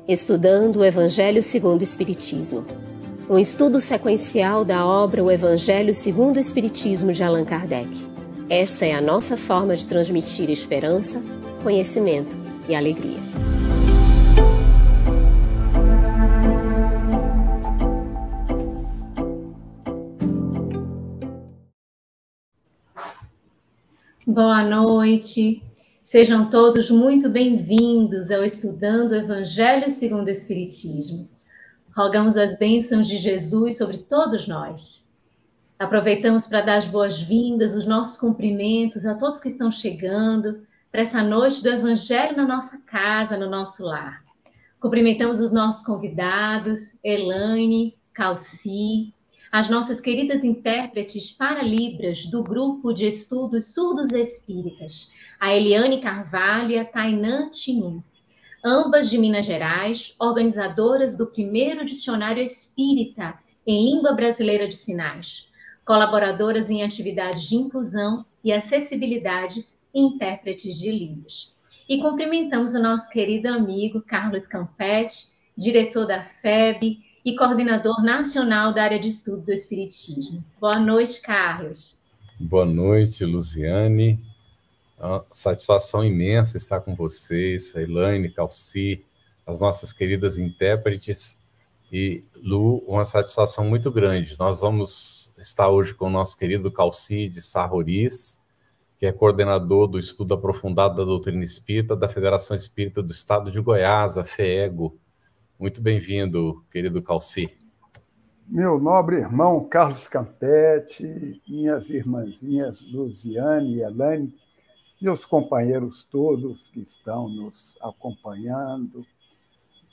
Estudando o Evangelho segundo o Espiritismo. Um estudo sequencial da obra O Evangelho segundo o Espiritismo de Allan Kardec. Essa é a nossa forma de transmitir esperança, conhecimento e alegria. Boa noite, sejam todos muito bem-vindos ao Estudando o Evangelho segundo o Espiritismo. Rogamos as bênçãos de Jesus sobre todos nós. Aproveitamos para dar as boas-vindas, os nossos cumprimentos a todos que estão chegando para essa noite do Evangelho na nossa casa, no nosso lar. Cumprimentamos os nossos convidados, Elaine, Calci, as nossas queridas intérpretes para Libras do Grupo de Estudos Surdos Espíritas, a Eliane Carvalho e a Tainã Tinum, ambas de Minas Gerais, organizadoras do primeiro Dicionário Espírita em Língua Brasileira de Sinais, colaboradoras em atividades de inclusão e acessibilidades e intérpretes de Libras. E cumprimentamos o nosso querido amigo Carlos Campetti, diretor da FEB, e coordenador nacional da área de estudo do Espiritismo. Boa noite, Carlos. Boa noite, Luziane. É uma satisfação imensa estar com vocês, a Elaine, Calci, as nossas queridas intérpretes. E, Lu, uma satisfação muito grande. Nós vamos estar hoje com o nosso querido Calci de Sarroris, que é coordenador do Estudo Aprofundado da Doutrina Espírita da Federação Espírita do Estado de Goiás, a FEEGO. Muito bem-vindo, querido Calci. Meu nobre irmão Carlos Campetti, minhas irmãzinhas Luziane e Elaine, e os companheiros todos que estão nos acompanhando,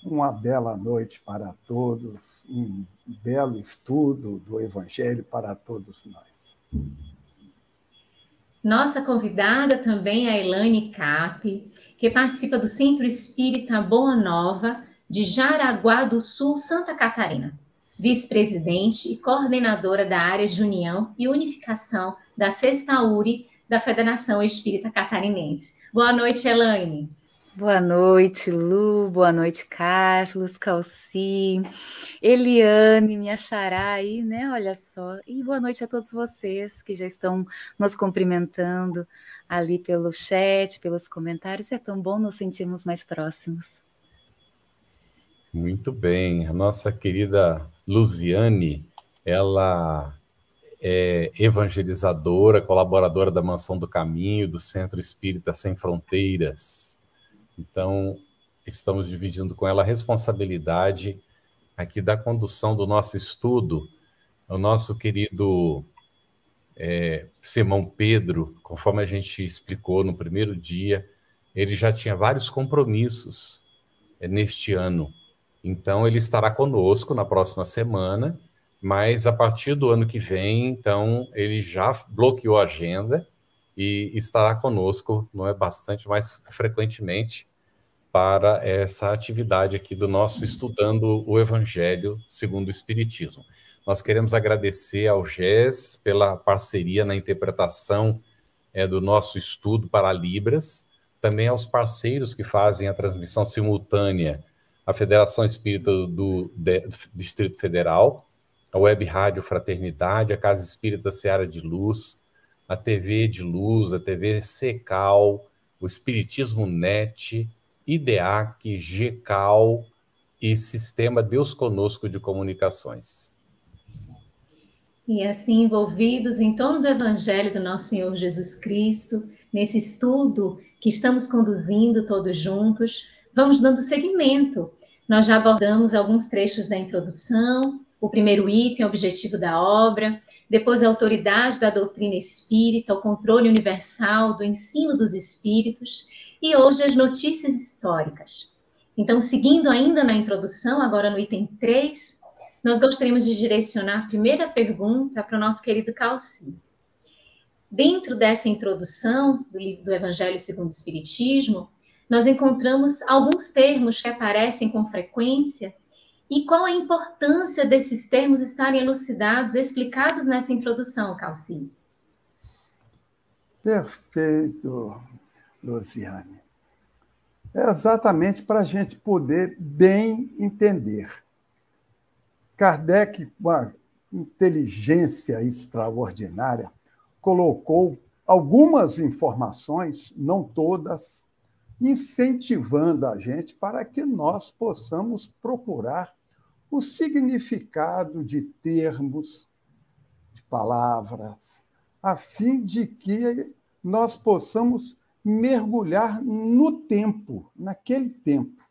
uma bela noite para todos, um belo estudo do Evangelho para todos nós. Nossa convidada também é a Elaine Cap, que participa do Centro Espírita Boa Nova, de Jaraguá do Sul, Santa Catarina, vice-presidente e coordenadora da área de União e Unificação da Sexta URI da Federação Espírita Catarinense. Boa noite, Elaine. Boa noite, Lu. Boa noite, Carlos, Calci, Eliane, minha xará aí, né? Olha só. E boa noite a todos vocês que já estão nos cumprimentando ali pelo chat, pelos comentários. É tão bom nos sentirmos mais próximos. Muito bem. A nossa querida Luziane, ela é evangelizadora, colaboradora da Mansão do Caminho, do Centro Espírita Sem Fronteiras. Então, estamos dividindo com ela a responsabilidade aqui da condução do nosso estudo. O nosso querido Simão Pedro, conforme a gente explicou no primeiro dia, ele já tinha vários compromissos neste ano. Então, ele estará conosco na próxima semana, mas a partir do ano que vem, então, ele já bloqueou a agenda e estará conosco, não é bastante, mais frequentemente, para essa atividade aqui do nosso Estudando o Evangelho segundo o Espiritismo. Nós queremos agradecer ao GES pela parceria na interpretação do nosso estudo para Libras, também aos parceiros que fazem a transmissão simultânea, a Federação Espírita do Distrito Federal, a Web Rádio Fraternidade, a Casa Espírita Seara de Luz, a TV de Luz, a TV Secal, o Espiritismo Net, IDEAC, GECAL e Sistema Deus Conosco de Comunicações. E assim, envolvidos em torno do Evangelho do nosso Senhor Jesus Cristo, nesse estudo que estamos conduzindo todos juntos, vamos dando seguimento. Nós já abordamos alguns trechos da introdução, o primeiro item, o objetivo da obra, depois a autoridade da doutrina espírita, o controle universal do ensino dos espíritos, e hoje as notícias históricas. Então, seguindo ainda na introdução, agora no item 3, nós gostaríamos de direcionar a primeira pergunta para o nosso querido Calci. Dentro dessa introdução do livro do Evangelho segundo o Espiritismo, nós encontramos alguns termos que aparecem com frequência e qual a importância desses termos estarem elucidados, explicados nessa introdução, Calci. Perfeito, Luziane. É exatamente para a gente poder bem entender. Kardec, com uma inteligência extraordinária, colocou algumas informações, não todas, incentivando a gente para que nós possamos procurar o significado de termos, de palavras, a fim de que nós possamos mergulhar no tempo, naquele tempo.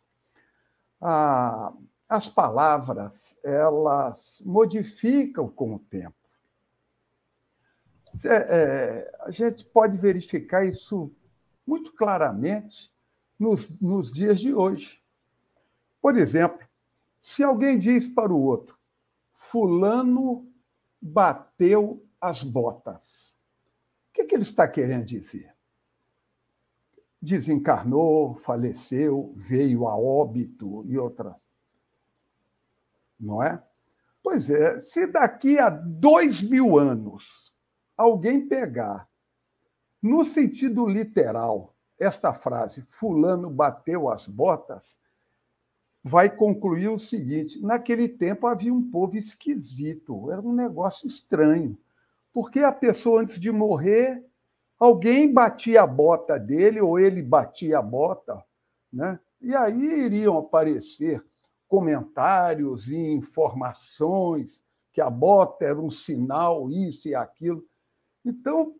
As palavras, elas modificam com o tempo. A gente pode verificar isso muito claramente nos dias de hoje. Por exemplo, se alguém diz para o outro, fulano bateu as botas, o que ele está querendo dizer? Desencarnou, faleceu, veio a óbito e outras. Não é? Pois é, se daqui a 2000 anos alguém pegar, no sentido literal, esta frase, fulano bateu as botas, vai concluir o seguinte: naquele tempo havia um povo esquisito, era um negócio estranho, porque a pessoa, antes de morrer, alguém batia a bota dele, ou ele batia a bota, né? E aí iriam aparecer comentários e informações que a bota era um sinal, isso e aquilo. Então,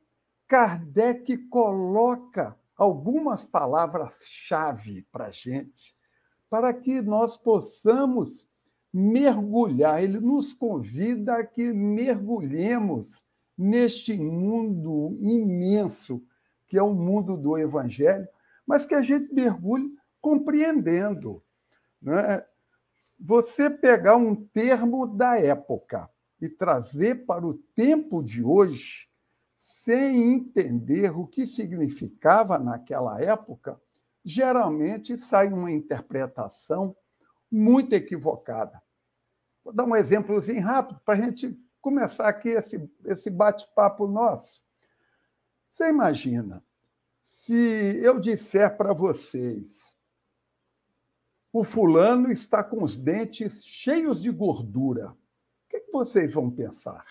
Kardec coloca algumas palavras-chave para a gente, para que nós possamos mergulhar. Ele nos convida a que mergulhemos neste mundo imenso, que é o mundo do Evangelho, mas que a gente mergulhe compreendendo. Né? Você pegar um termo da época e trazer para o tempo de hoje, sem entender o que significava naquela época, geralmente sai uma interpretação muito equivocada. Vou dar um exemplozinho rápido para a gente começar aqui esse bate-papo nosso. Você imagina, se eu disser para vocês, o fulano está com os dentes cheios de gordura, o que vocês vão pensar?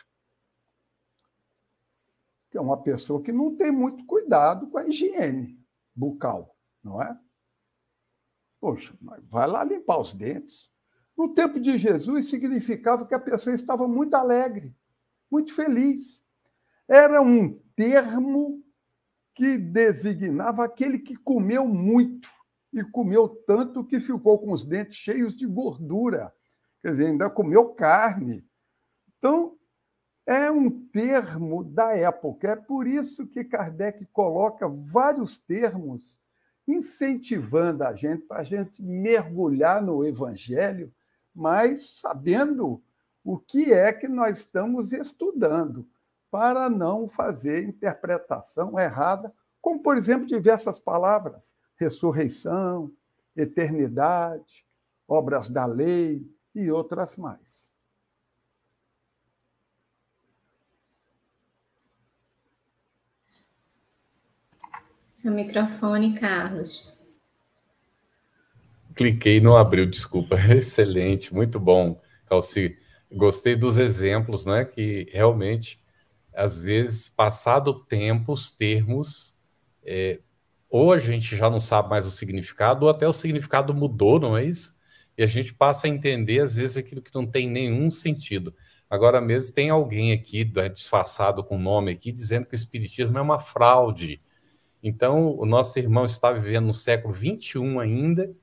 Que é uma pessoa que não tem muito cuidado com a higiene bucal, não é? Poxa, mas vai lá limpar os dentes. No tempo de Jesus, significava que a pessoa estava muito alegre, muito feliz. Era um termo que designava aquele que comeu muito, e comeu tanto que ficou com os dentes cheios de gordura. Quer dizer, ainda comeu carne. Então, é um termo da época. É por isso que Kardec coloca vários termos incentivando a gente, para a gente mergulhar no Evangelho, mas sabendo o que é que nós estamos estudando, para não fazer interpretação errada, como, por exemplo, diversas palavras: ressurreição, eternidade, obras da lei e outras mais. Seu microfone, Carlos. Cliquei e não abriu, desculpa. Excelente, muito bom, Calci. Gostei dos exemplos, né? Que realmente, às vezes, passado o tempo, os termos, ou a gente já não sabe mais o significado, ou até o significado mudou, não é isso? E a gente passa a entender, às vezes, aquilo que não tem nenhum sentido. Agora mesmo tem alguém aqui, disfarçado com o nome aqui, dizendo que o Espiritismo é uma fraude. Então, o nosso irmão está vivendo no século XXI ainda,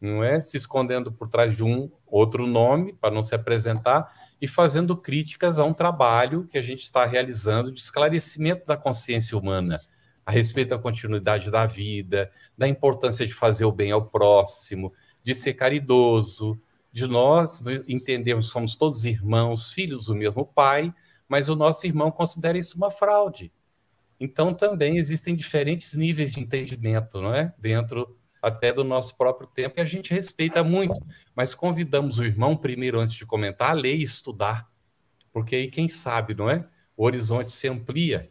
não é? Se escondendo por trás de um outro nome, para não se apresentar, e fazendo críticas a um trabalho que a gente está realizando de esclarecimento da consciência humana, a respeito da continuidade da vida, da importância de fazer o bem ao próximo, de ser caridoso, de nós entendermos que somos todos irmãos, filhos do mesmo pai, mas o nosso irmão considera isso uma fraude. Então, também existem diferentes níveis de entendimento, não é? Dentro até do nosso próprio tempo, e a gente respeita muito, mas convidamos o irmão primeiro, antes de comentar, a ler e estudar, porque aí, quem sabe, não é? O horizonte se amplia,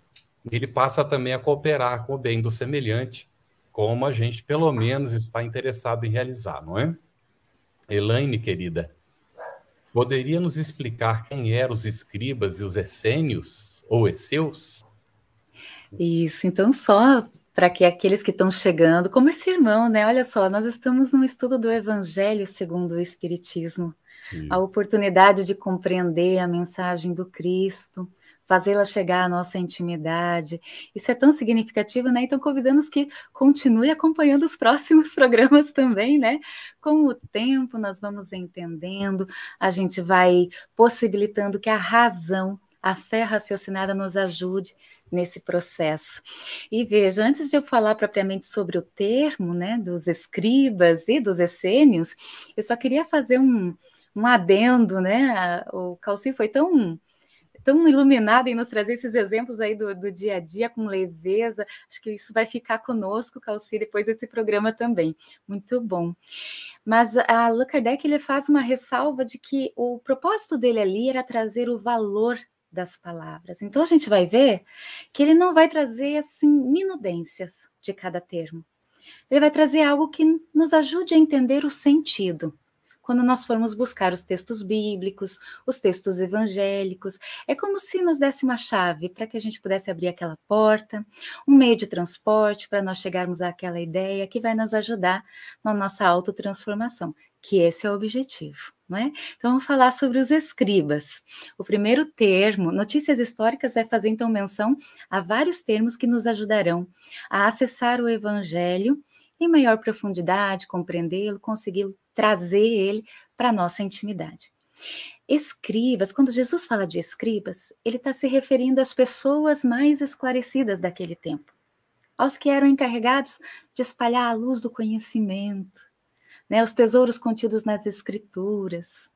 ele passa também a cooperar com o bem do semelhante. como a gente pelo menos está interessado em realizar, não é? Elaine, querida, poderia nos explicar quem eram os escribas e os essênios, ou esseus? Isso, então só para que aqueles que estão chegando, como esse irmão, né? Olha só, nós estamos no estudo do Evangelho segundo o Espiritismo. A Isso. oportunidade de compreender a mensagem do Cristo, fazê-la chegar à nossa intimidade. Isso é tão significativo, né? Então convidamos que continue acompanhando os próximos programas também, né? Com o tempo nós vamos entendendo, a gente vai possibilitando que a razão, a fé raciocinada nos ajude nesse processo. E veja, antes de eu falar propriamente sobre o termo, né, dos escribas e dos essênios, eu só queria fazer um adendo, né? O Calci foi tão iluminado em nos trazer esses exemplos aí do dia a dia com leveza. Acho que isso vai ficar conosco, Calci, depois desse programa também. Muito bom. Mas a Allan Kardec, ele faz uma ressalva de que o propósito dele ali era trazer o valor das palavras. Então a gente vai ver que ele não vai trazer assim minudências de cada termo. Ele vai trazer algo que nos ajude a entender o sentido. Quando nós formos buscar os textos bíblicos, os textos evangélicos, é como se nos desse uma chave para que a gente pudesse abrir aquela porta, um meio de transporte para nós chegarmos àquela ideia que vai nos ajudar na nossa autotransformação, que esse é o objetivo, não é? Então vamos falar sobre os escribas. O primeiro termo, Notícias Históricas, vai fazer então menção a vários termos que nos ajudarão a acessar o Evangelho em maior profundidade, compreendê-lo, conseguir trazer ele para a nossa intimidade. Escribas, quando Jesus fala de escribas, ele está se referindo às pessoas mais esclarecidas daquele tempo, aos que eram encarregados de espalhar a luz do conhecimento, né, os tesouros contidos nas escrituras.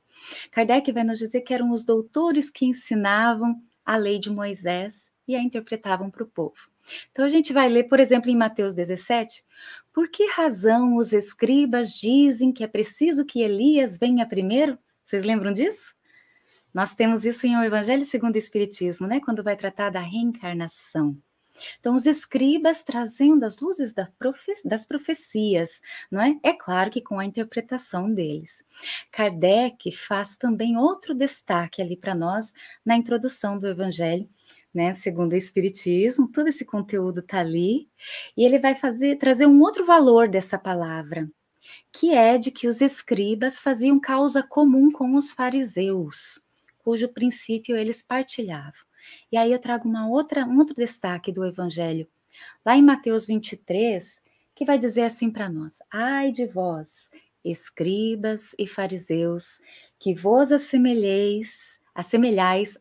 Kardec vai nos dizer que eram os doutores que ensinavam a lei de Moisés e a interpretavam para o povo. Então a gente vai ler, por exemplo, em Mateus 17, por que razão os escribas dizem que é preciso que Elias venha primeiro? Vocês lembram disso? Nós temos isso em O Evangelho segundo o Espiritismo, né? Quando vai tratar da reencarnação. Então, os escribas trazendo as luzes das profecias, não é? É claro que com a interpretação deles. Kardec faz também outro destaque ali para nós na introdução do Evangelho, né, segundo o Espiritismo, todo esse conteúdo está ali, e ele vai trazer um outro valor dessa palavra, que é de que os escribas faziam causa comum com os fariseus, cujo princípio eles partilhavam. E aí eu trago um outro destaque do Evangelho, lá em Mateus 23, que vai dizer assim para nós: ai de vós, escribas e fariseus, que vos assemelhais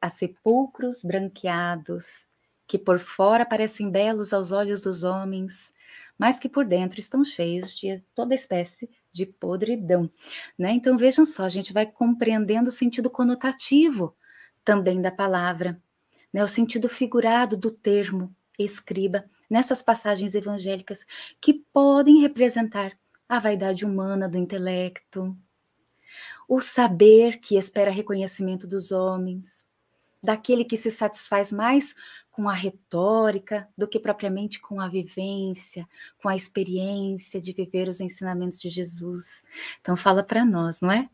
a sepulcros branqueados, que por fora parecem belos aos olhos dos homens, mas que por dentro estão cheios de toda espécie de podridão, né? Então vejam só, a gente vai compreendendo o sentido conotativo também da palavra, né? O sentido figurado do termo escriba nessas passagens evangélicas que podem representar a vaidade humana do intelecto, o saber que espera reconhecimento dos homens, daquele que se satisfaz mais com a retórica do que propriamente com a vivência, com a experiência de viver os ensinamentos de Jesus. Então fala para nós, não é?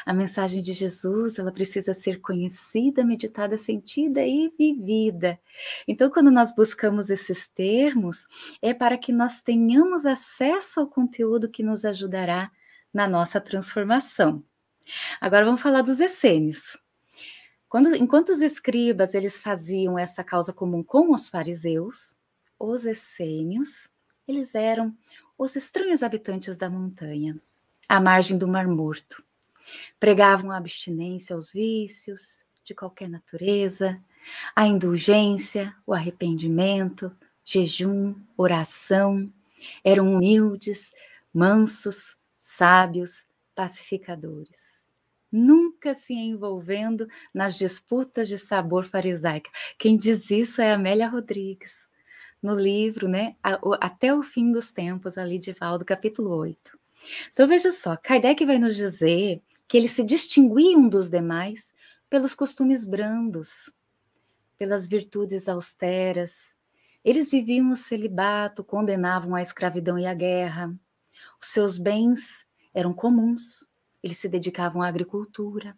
A mensagem de Jesus, ela precisa ser conhecida, meditada, sentida e vivida. Então, quando nós buscamos esses termos, é para que nós tenhamos acesso ao conteúdo que nos ajudará na nossa transformação. Agora vamos falar dos essênios. Enquanto os escribas eles faziam essa causa comum com os fariseus, os essênios, eles eram os estranhos habitantes da montanha, à margem do Mar Morto. Pregavam a abstinência aos vícios de qualquer natureza, a indulgência, o arrependimento, jejum, oração. Eram humildes, mansos, sábios, pacificadores, nunca se envolvendo nas disputas de sabor farisaica. Quem diz isso é Amélia Rodrigues, no livro, né, Até o Fim dos Tempos, ali de Valdo, capítulo 8. Então veja só, Kardec vai nos dizer que eles se distinguiam dos demais pelos costumes brandos, pelas virtudes austeras, Eles viviam o celibato, condenavam a escravidão e a guerra. Os seus bens eram comuns, eles se dedicavam à agricultura.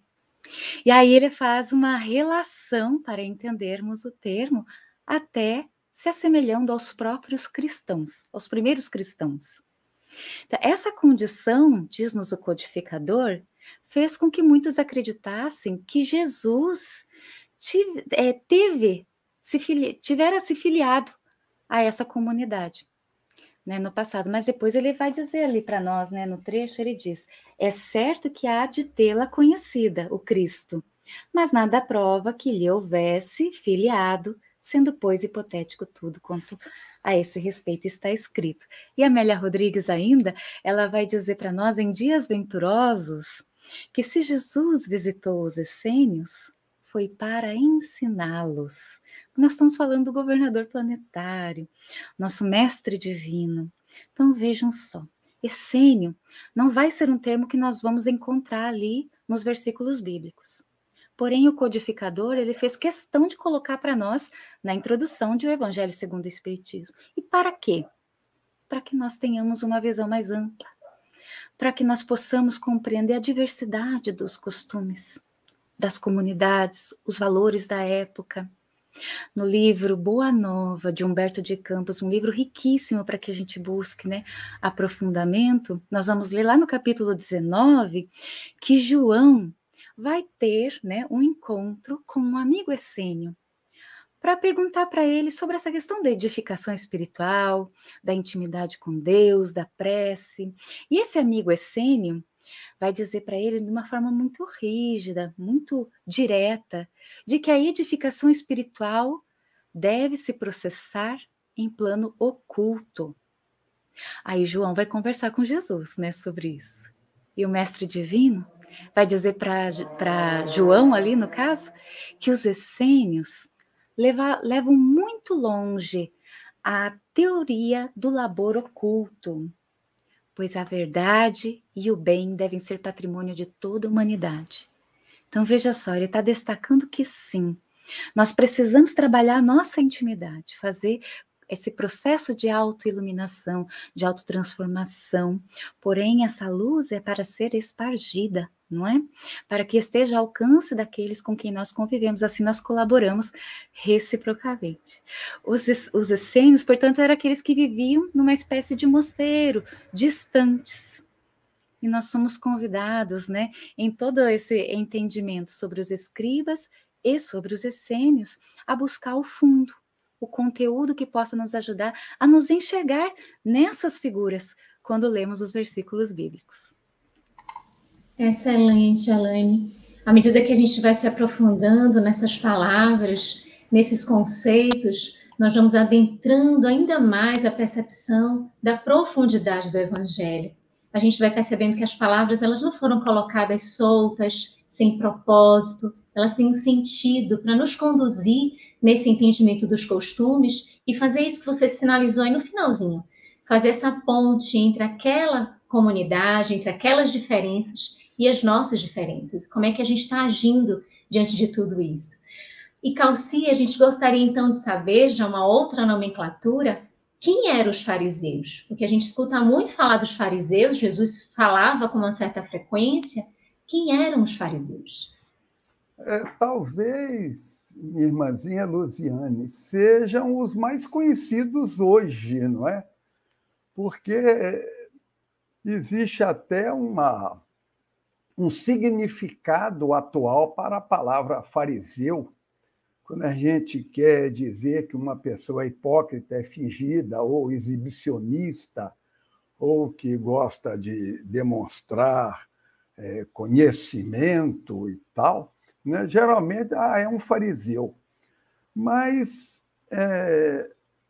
E aí ele faz uma relação, para entendermos o termo, até se assemelhando aos próprios cristãos, aos primeiros cristãos. Então, essa condição, diz-nos o codificador, fez com que muitos acreditassem que Jesus tivera se filiado a essa comunidade, né, no passado. Mas depois ele vai dizer ali para nós, né, no trecho, ele diz: é certo que há de tê-la conhecida, o Cristo, mas nada prova que lhe houvesse filiado, sendo, pois, hipotético tudo quanto a esse respeito está escrito. E Amélia Rodrigues ainda, ela vai dizer para nós, em Dias Venturosos, que se Jesus visitou os essênios, foi para ensiná-los. Nós estamos falando do governador planetário, nosso mestre divino. Então vejam só, essênio não vai ser um termo que nós vamos encontrar ali nos versículos bíblicos. Porém, o codificador, ele fez questão de colocar para nós na introdução de O Evangelho segundo o Espiritismo. E para quê? Para que nós tenhamos uma visão mais ampla, para que nós possamos compreender a diversidade dos costumes, das comunidades, os valores da época. No livro Boa Nova, de Humberto de Campos, um livro riquíssimo para que a gente busque, né, aprofundamento, nós vamos ler lá no capítulo 19 que João vai ter, né, um encontro com um amigo essênio para perguntar para ele sobre essa questão da edificação espiritual, da intimidade com Deus, da prece. E esse amigo essênio vai dizer para ele de uma forma muito rígida, muito direta, de que a edificação espiritual deve se processar em plano oculto. Aí João vai conversar com Jesus, né, sobre isso. E o mestre divino vai dizer para João, ali no caso, que os essênios levam muito longe a teoria do labor oculto, pois a verdade e o bem devem ser patrimônio de toda a humanidade. Então veja só, ele está destacando que sim, nós precisamos trabalhar a nossa intimidade, fazer esse processo de autoiluminação, de autotransformação, porém essa luz é para ser espargida, não é? Para que esteja ao alcance daqueles com quem nós convivemos, assim nós colaboramos reciprocamente. Os essênios, portanto, eram aqueles que viviam numa espécie de mosteiro, distantes. E nós somos convidados, né, em todo esse entendimento sobre os escribas e sobre os essênios, a buscar o fundo, o conteúdo que possa nos ajudar a nos enxergar nessas figuras quando lemos os versículos bíblicos. Excelente, Alane. À medida que a gente vai se aprofundando nessas palavras, nesses conceitos, nós vamos adentrando ainda mais a percepção da profundidade do Evangelho. A gente vai percebendo que as palavras elas não foram colocadas soltas, sem propósito, elas têm um sentido para nos conduzir nesse entendimento dos costumes e fazer isso que você sinalizou aí no finalzinho, fazer essa ponte entre aquela comunidade, entre aquelas diferenças e as nossas diferenças, como é que a gente está agindo diante de tudo isso. E, Calci, a gente gostaria então de saber, já uma outra nomenclatura, quem eram os fariseus? Porque a gente escuta muito falar dos fariseus, Jesus falava com uma certa frequência. Quem eram os fariseus? Talvez, minha irmãzinha Luziane, sejam os mais conhecidos hoje, não é? Porque existe até um significado atual para a palavra fariseu. Quando a gente quer dizer que uma pessoa é hipócrita, é fingida, ou exibicionista, ou que gosta de demonstrar conhecimento e tal, né? Geralmente é um fariseu. Mas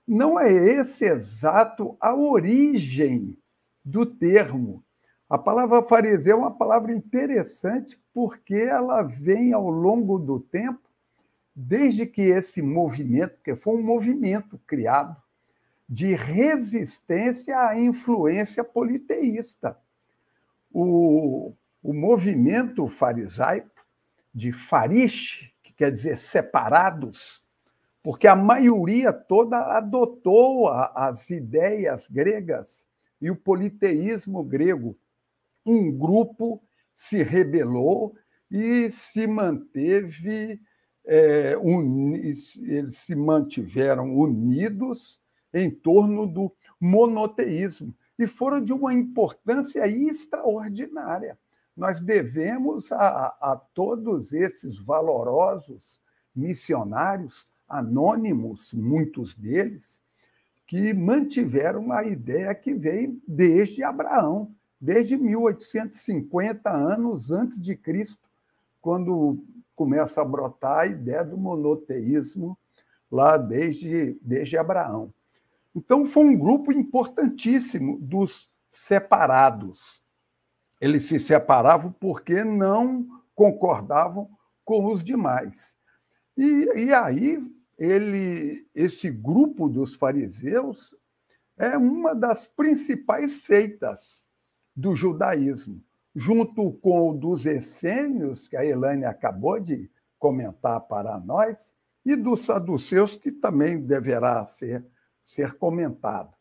não é esse exato a origem do termo. A palavra fariseu é uma palavra interessante porque ela vem ao longo do tempo, desde que esse movimento, porque foi um movimento criado de resistência à influência politeísta. O movimento farisaico, de farish, que quer dizer separados, porque a maioria toda adotou as ideias gregas e o politeísmo grego. Um grupo se rebelou e se manteve, eles se mantiveram unidos em torno do monoteísmo e foram de uma importância extraordinária. Nós devemos a todos esses valorosos missionários anônimos, muitos deles, que mantiveram a ideia que veio desde Abraão, desde 1850 anos antes de Cristo, quando começa a brotar a ideia do monoteísmo lá desde Abraão. Então, foi um grupo importantíssimo dos separados. Eles se separavam porque não concordavam com os demais. E aí, esse grupo dos fariseus é uma das principais seitas do judaísmo, junto com o dos essênios, que a Elaine acabou de comentar para nós, e dos saduceus, que também deverá ser comentado,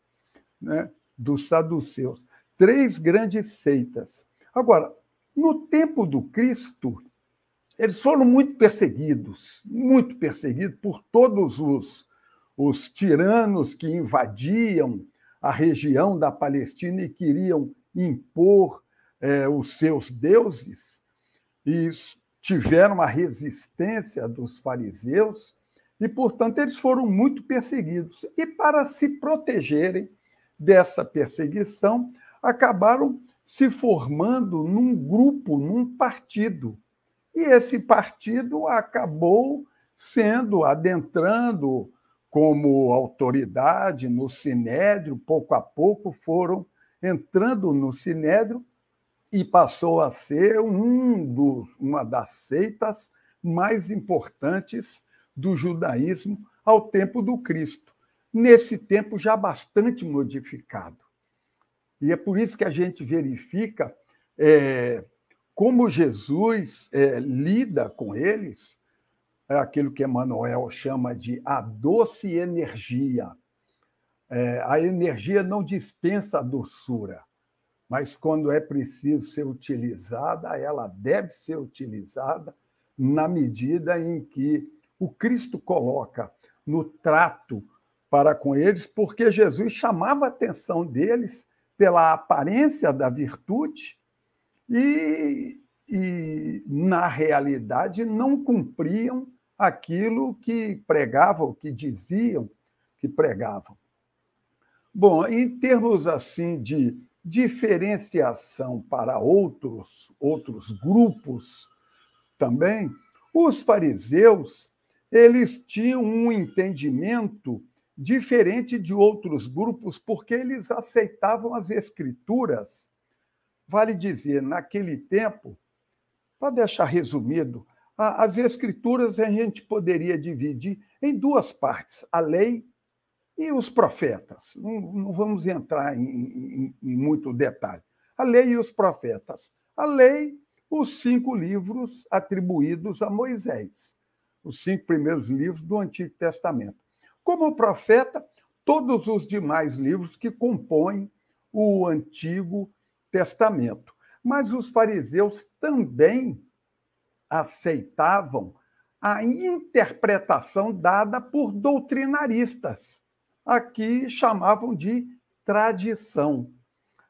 né? Dos saduceus. 3 grandes seitas. Agora, no tempo do Cristo, eles foram muito perseguidos por todos os tiranos que invadiam a região da Palestina e queriam impor os seus deuses, e tiveram a resistência dos fariseus, e, portanto, eles foram muito perseguidos. E, para se protegerem dessa perseguição, acabaram se formando num grupo, num partido. E esse partido acabou adentrando como autoridade no Sinédrio, pouco a pouco foram entrando no Sinédrio e passou a ser uma das seitas mais importantes do judaísmo ao tempo do Cristo. Nesse tempo já bastante modificado. E é por isso que a gente verifica como Jesus lida com eles, é aquilo que Emmanuel chama de a doce energia. A energia não dispensa a doçura, mas quando é preciso ser utilizada, ela deve ser utilizada na medida em que o Cristo coloca no trato para com eles, porque Jesus chamava a atenção deles pela aparência da virtude e na realidade, não cumpriam aquilo que pregavam, que diziam que pregavam. Bom, em termos assim de diferenciação para outros grupos também, os fariseus eles tinham um entendimento diferente de outros grupos, porque eles aceitavam as escrituras. Vale dizer, naquele tempo, para deixar resumido, as escrituras a gente poderia dividir em 2 partes, a lei e os profetas. Não vamos entrar em muito detalhe. A lei e os profetas. A lei, os 5 livros atribuídos a Moisés, os 5 primeiros livros do Antigo Testamento. Como profeta, todos os demais livros que compõem o Antigo Testamento. Mas os fariseus também aceitavam a interpretação dada por doutrinaristas. Aqui chamavam de tradição.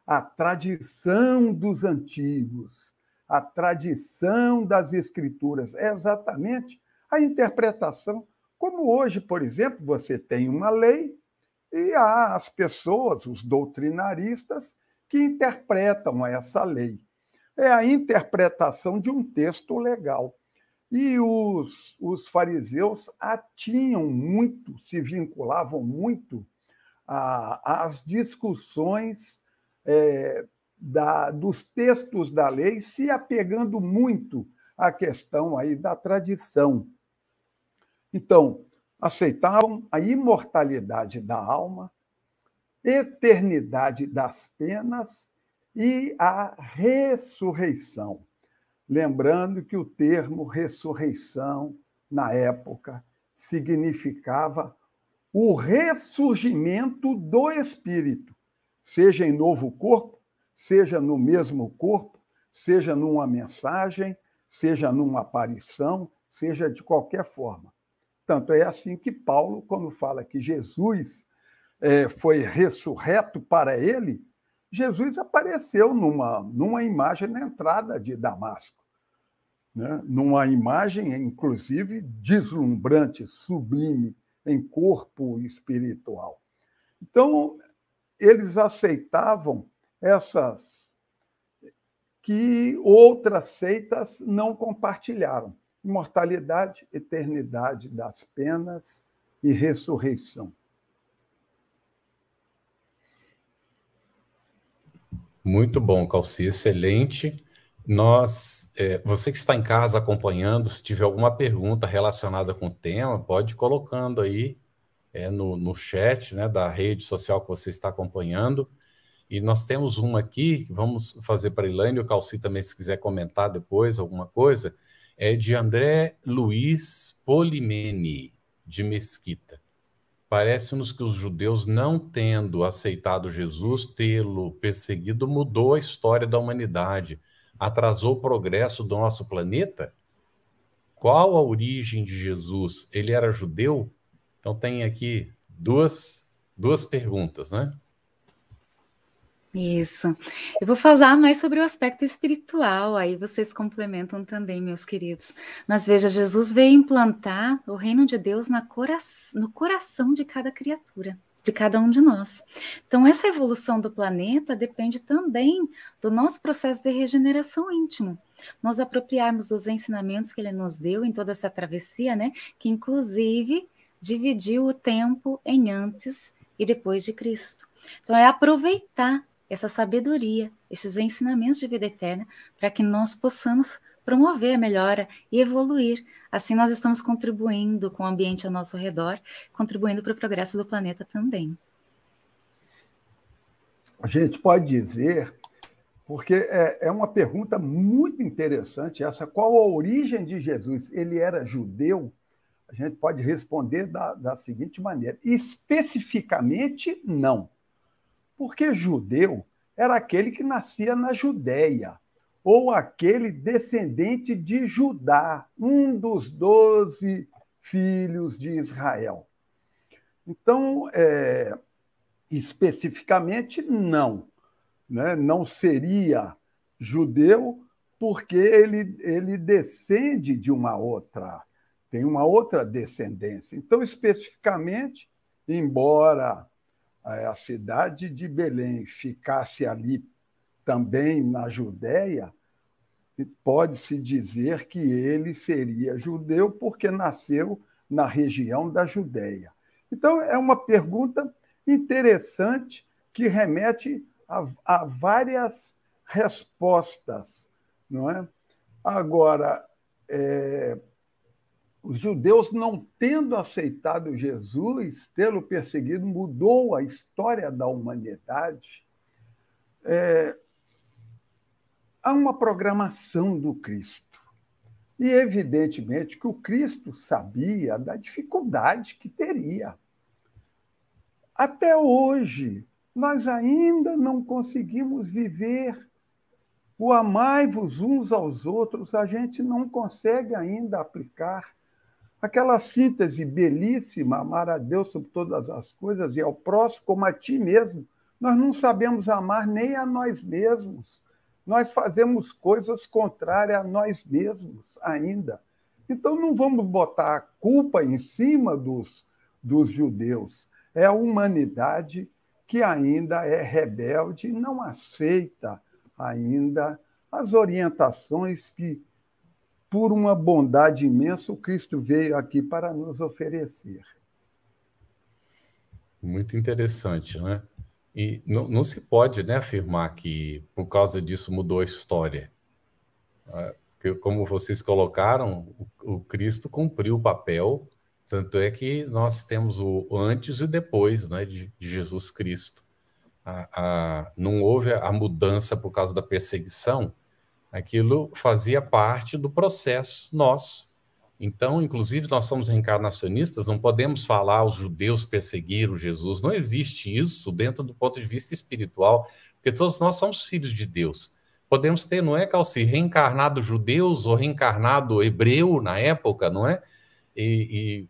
A tradição dos antigos, a tradição das escrituras. É exatamente a interpretação. Como hoje, por exemplo, você tem uma lei e há as pessoas, os doutrinaristas, que interpretam essa lei. É a interpretação de um texto legal. E os fariseus tinham muito, se vinculavam muito às discussões dos textos da lei, se apegando muito à questão aí da tradição. Então, aceitavam a imortalidade da alma, eternidade das penas e a ressurreição. Lembrando que o termo ressurreição, na época, significava o ressurgimento do espírito, seja em novo corpo, seja no mesmo corpo, seja numa mensagem, seja numa aparição, seja de qualquer forma. Tanto é assim que Paulo, quando fala que Jesus foi ressurreto para ele, Jesus apareceu numa imagem na entrada de Damasco, né? Numa imagem, inclusive, deslumbrante, sublime, em corpo espiritual. Então, eles aceitavam essas que outras seitas não compartilharam: imortalidade, eternidade das penas e ressurreição. Muito bom, Calci, excelente. Você que está em casa acompanhando, se tiver alguma pergunta relacionada com o tema, pode ir colocando aí no chat, né, da rede social que você está acompanhando. E nós temos uma aqui, que vamos fazer para a Elaine, o Calci também, se quiser comentar depois alguma coisa, é de André Luiz Polimeni, de Mesquita. Parece-nos que os judeus, não tendo aceitado Jesus, tê-lo perseguido, mudou a história da humanidade, atrasou o progresso do nosso planeta? Qual a origem de Jesus? Ele era judeu? Então tem aqui duas perguntas, né? Isso. Eu vou falar mais sobre o aspecto espiritual, aí vocês complementam também, meus queridos. Mas veja, Jesus veio implantar o reino de Deus no coração de cada criatura, de cada um de nós. Então, essa evolução do planeta depende também do nosso processo de regeneração íntimo. Nós apropriarmos dos ensinamentos que ele nos deu em toda essa travessia, né? Que inclusive dividiu o tempo em antes e depois de Cristo. Então, é aproveitar essa sabedoria, esses ensinamentos de vida eterna, para que nós possamos promover a melhora e evoluir. Assim nós estamos contribuindo com o ambiente ao nosso redor, contribuindo para o progresso do planeta também. A gente pode dizer, porque é uma pergunta muito interessante essa, qual a origem de Jesus? Ele era judeu? A gente pode responder da seguinte maneira: especificamente, não. Porque judeu era aquele que nascia na Judéia, ou aquele descendente de Judá, um dos 12 filhos de Israel. Então, especificamente, não. Né? Não seria judeu, porque ele descende de tem uma outra descendência. Então, especificamente, embora a cidade de Belém ficasse ali também na Judéia, pode-se dizer que ele seria judeu porque nasceu na região da Judéia. Então, é uma pergunta interessante que remete a várias respostas, não é? Agora, os judeus, não tendo aceitado Jesus, tê-lo perseguido, mudou a história da humanidade. Há uma programação do Cristo. E, evidentemente, que o Cristo sabia da dificuldade que teria. Até hoje, nós ainda não conseguimos viver o amai-vos uns aos outros, a gente não consegue ainda aplicar aquela síntese belíssima, amar a Deus sobre todas as coisas e ao próximo como a ti mesmo. Nós não sabemos amar nem a nós mesmos. Nós fazemos coisas contrárias a nós mesmos ainda. Então, não vamos botar a culpa em cima dos judeus. É a humanidade que ainda é rebelde e não aceita ainda as orientações que, por uma bondade imensa, o Cristo veio aqui para nos oferecer. Muito interessante, né? E não se pode, né, afirmar que, por causa disso, mudou a história. Como vocês colocaram, o Cristo cumpriu o papel, tanto é que nós temos o antes e depois, né, de Jesus Cristo. Não houve a mudança por causa da perseguição. Aquilo fazia parte do processo nosso, Então, inclusive, nós somos reencarnacionistas, não podemos falar os judeus perseguiram Jesus. Não existe isso dentro do ponto de vista espiritual, porque todos nós somos filhos de Deus. Podemos ter, não é, Calci, reencarnado judeus ou reencarnado hebreu na época, não é? Quem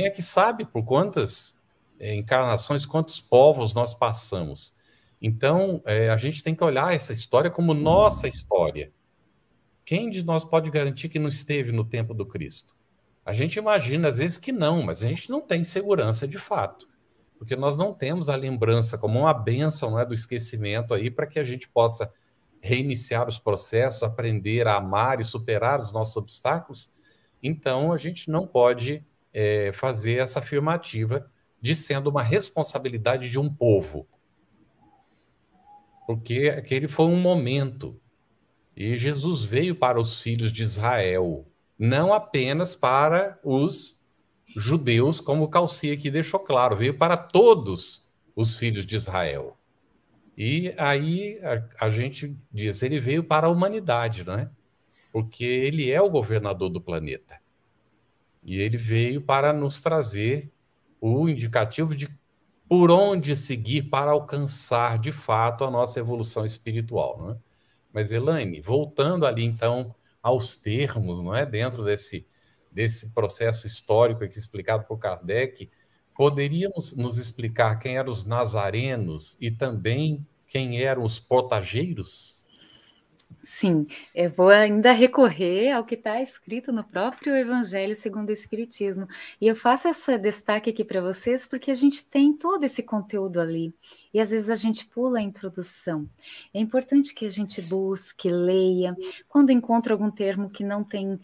é que sabe por quantas encarnações, quantos povos nós passamos? Então, a gente tem que olhar essa história como nossa história. Quem de nós pode garantir que não esteve no tempo do Cristo? A gente imagina, às vezes, que não, mas a gente não tem segurança de fato, porque nós não temos a lembrança como uma bênção, não é, do esquecimento aí, para que a gente possa reiniciar os processos, aprender a amar e superar os nossos obstáculos. Então, a gente não pode fazer essa afirmativa de sendo uma responsabilidade de um povo, porque aquele foi um momento. E Jesus veio para os filhos de Israel, não apenas para os judeus, como o Calci aqui deixou claro, veio para todos os filhos de Israel. E aí a gente diz, ele veio para a humanidade, não é? Porque ele é o governador do planeta. E ele veio para nos trazer o indicativo de por onde seguir para alcançar, de fato, a nossa evolução espiritual, não é? Mas, Elaine, voltando ali, então, aos termos, não é? Dentro desse processo histórico aqui explicado por Kardec, poderíamos nos explicar quem eram os nazarenos e também quem eram os portageiros? Sim, eu vou ainda recorrer ao que está escrito no próprio Evangelho segundo o Espiritismo. E eu faço esse destaque aqui para vocês porque a gente tem todo esse conteúdo ali. E às vezes a gente pula a introdução. É importante que a gente busque, leia. Quando encontra algum termo que não tem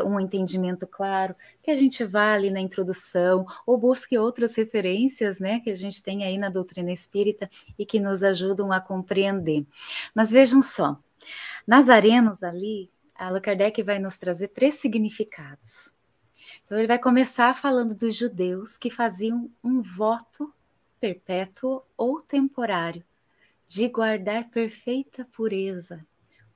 um entendimento claro, que a gente vá ali na introdução ou busque outras referências, né, que a gente tem aí na doutrina espírita e que nos ajudam a compreender. Mas vejam só. Nazarenos ali, Allan Kardec vai nos trazer 3 significados. Então ele vai começar falando dos judeus que faziam um voto perpétuo ou temporário de guardar perfeita pureza,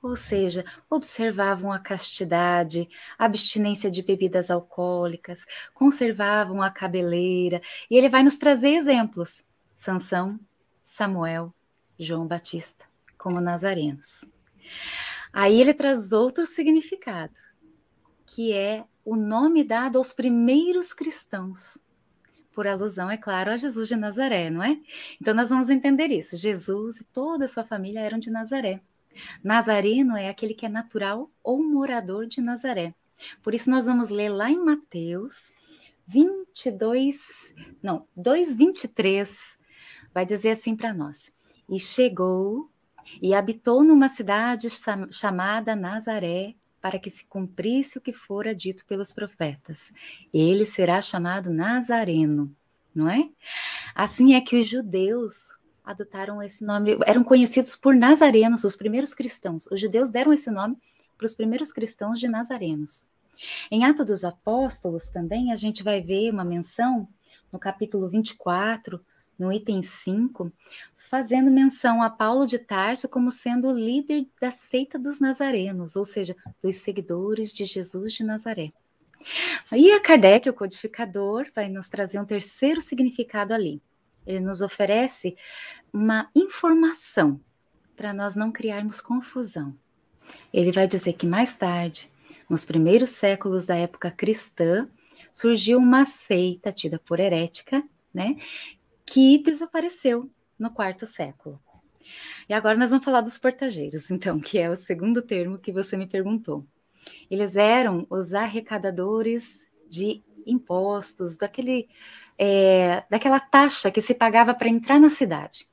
ou seja, observavam a castidade, a abstinência de bebidas alcoólicas, conservavam a cabeleira, e ele vai nos trazer exemplos, Sansão, Samuel, João Batista, como nazarenos. Aí ele traz outro significado, que é o nome dado aos primeiros cristãos, por alusão, é claro, a Jesus de Nazaré, não é? Então nós vamos entender isso, Jesus e toda a sua família eram de Nazaré. Nazareno é aquele que é natural ou morador de Nazaré. Por isso nós vamos ler lá em Mateus 2:23, vai dizer assim para nós, e chegou e habitou numa cidade chamada Nazaré, para que se cumprisse o que fora dito pelos profetas. Ele será chamado Nazareno, não é? Assim é que os judeus adotaram esse nome, eram conhecidos por nazarenos, os primeiros cristãos. Os judeus deram esse nome para os primeiros cristãos de nazarenos. Em Atos dos Apóstolos também a gente vai ver uma menção no capítulo 24, no item 5, fazendo menção a Paulo de Tarso como sendo o líder da seita dos nazarenos, ou seja, dos seguidores de Jesus de Nazaré. Aí a Kardec, o codificador, vai nos trazer um terceiro significado ali. Ele nos oferece uma informação para nós não criarmos confusão. Ele vai dizer que mais tarde, nos primeiros séculos da época cristã, surgiu uma seita tida por herética, né, que desapareceu no 4º século. E agora nós vamos falar dos portageiros, então, que é o segundo termo que você me perguntou. Eles eram os arrecadadores de impostos, daquela taxa que se pagava para entrar na cidade.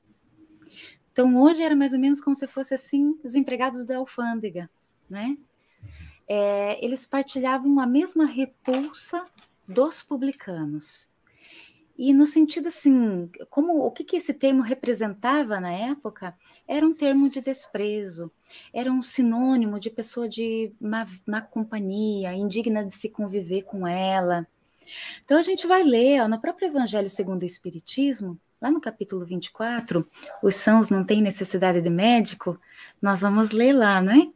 Então, hoje era mais ou menos como se fosse assim, os empregados da alfândega, né? Eles partilhavam a mesma repulsa dos publicanos. E no sentido assim, o que esse termo representava na época, era um termo de desprezo, era um sinônimo de pessoa de má companhia, indigna de se conviver com ela. Então a gente vai ler, no próprio Evangelho segundo o Espiritismo, lá no capítulo 24, os sãos não têm necessidade de médico, nós vamos ler lá, né?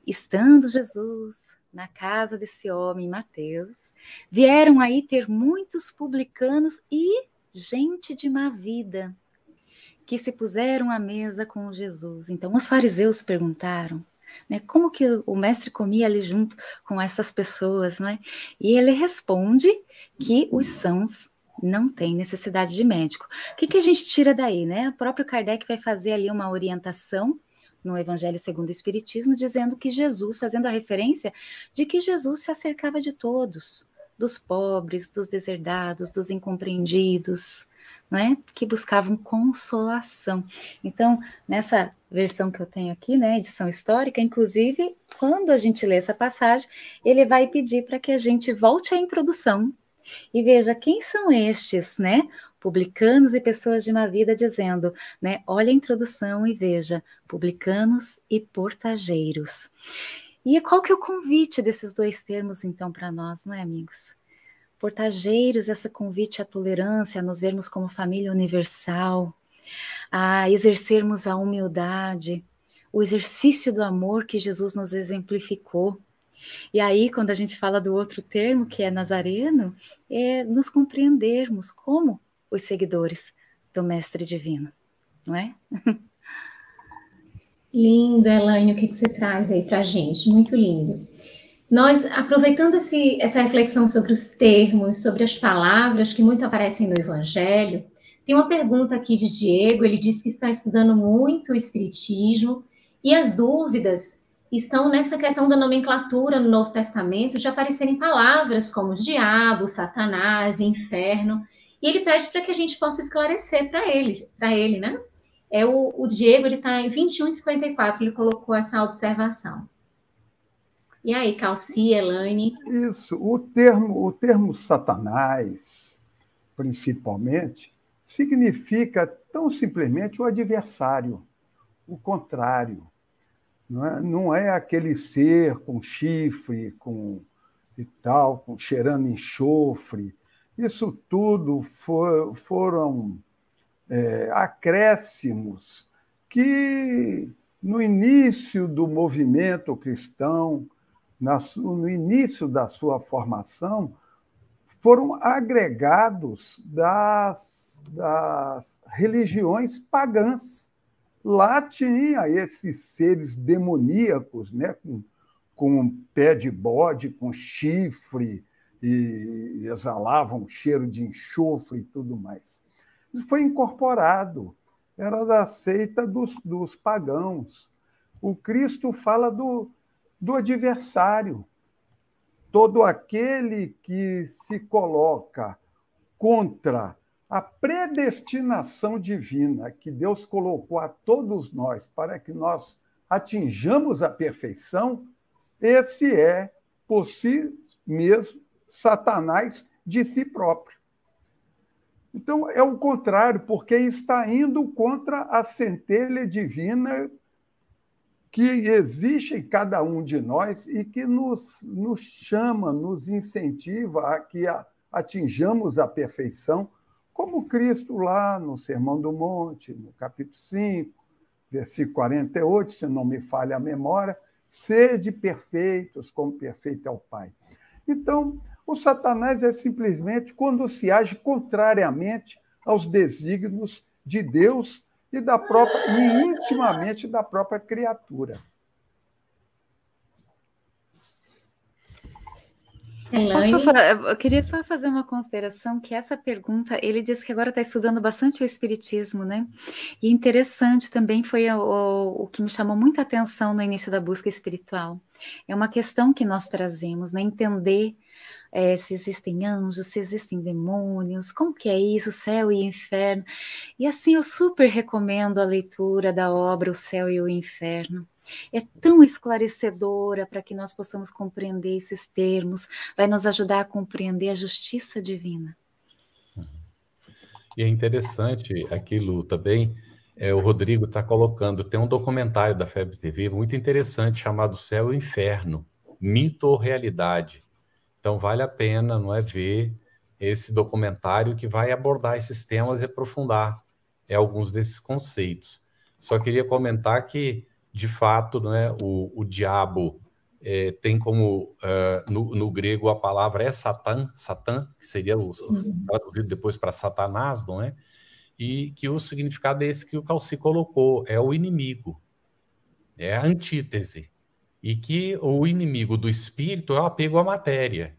estando Jesus na casa desse homem, Mateus, vieram aí ter muitos publicanos e gente de má vida, que se puseram à mesa com Jesus. Então os fariseus perguntaram, né, como que o mestre comia ali junto com essas pessoas, né? E ele responde que os sãos não têm necessidade de médico. O que a gente tira daí, né? O próprio Kardec vai fazer ali uma orientação no Evangelho segundo o Espiritismo, dizendo que Jesus, fazendo a referência de que Jesus se acercava de todos, dos pobres, dos deserdados, dos incompreendidos, né, que buscavam consolação. Então, nessa versão que eu tenho aqui, né, edição histórica, inclusive, quando a gente lê essa passagem, ele vai pedir para que a gente volte à introdução e veja quem são estes, né, publicanos e pessoas de má vida, dizendo, né, olha a introdução e veja, publicanos e portageiros. E qual que é o convite desses dois termos, então, para nós, não é, amigos? Portageiros, esse convite à tolerância, a nos vermos como família universal, a exercermos a humildade, o exercício do amor que Jesus nos exemplificou. E aí, quando a gente fala do outro termo, que é nazareno, é nos compreendermos como os seguidores do Mestre Divino, não é? Lindo, Elaine, o que você traz aí para a gente? Muito lindo. Nós, aproveitando essa reflexão sobre os termos, sobre as palavras que muito aparecem no Evangelho, tem uma pergunta aqui de Diego, ele diz que está estudando muito o Espiritismo, e as dúvidas estão nessa questão da nomenclatura no Novo Testamento, de aparecerem palavras como diabo, Satanás, inferno, e ele pede para que a gente possa esclarecer para ele, né? O Diego, ele está em 21:54, ele colocou essa observação. E aí, Calci, Elaine? Isso, o termo Satanás, principalmente, significa tão simplesmente o adversário, o contrário. Não é aquele ser com chifre, e tal, cheirando enxofre. Isso tudo foram acréscimos que, no início do movimento cristão, no início da sua formação, foram agregados das religiões pagãs. Lá tinha esses seres demoníacos, né, com um pé de bode, com chifre, e exalavam um cheiro de enxofre e tudo mais. Isso foi incorporado, era da seita dos pagãos. O Cristo fala do adversário, todo aquele que se coloca contra a predestinação divina que Deus colocou a todos nós para que nós atinjamos a perfeição, esse é, por si mesmo, Satanás de si próprio. Então, é o contrário, porque está indo contra a centelha divina que existe em cada um de nós e que nos chama, nos incentiva a que atinjamos a perfeição, como Cristo lá no Sermão do Monte, no capítulo 5, versículo 48, se não me falha a memória, sede perfeitos, como perfeito é o Pai. Então, o Satanás é simplesmente quando se age contrariamente aos desígnios de Deus e intimamente da própria criatura. Eu queria só fazer uma consideração que essa pergunta, ele disse que agora está estudando bastante o Espiritismo, né? E interessante também foi o que me chamou muita atenção no início da busca espiritual. É uma questão que nós trazemos, né? Entender se existem anjos, se existem demônios, como que é isso, céu e inferno. E assim, eu super recomendo a leitura da obra O Céu e o Inferno. É tão esclarecedora para que nós possamos compreender esses termos, vai nos ajudar a compreender a justiça divina. E é interessante aquilo também, o Rodrigo está colocando, tem um documentário da FEB TV muito interessante chamado Céu e Inferno, Mito ou Realidade. Então vale a pena, não é, ver esse documentário que vai abordar esses temas e aprofundar alguns desses conceitos. Só queria comentar que de fato, né, o diabo tem como, no grego, a palavra é Satã, que seria traduzido depois para Satanás, não é? E que o significado é esse que o Calci colocou, é o inimigo, é a antítese. E que o inimigo do espírito é o apego à matéria.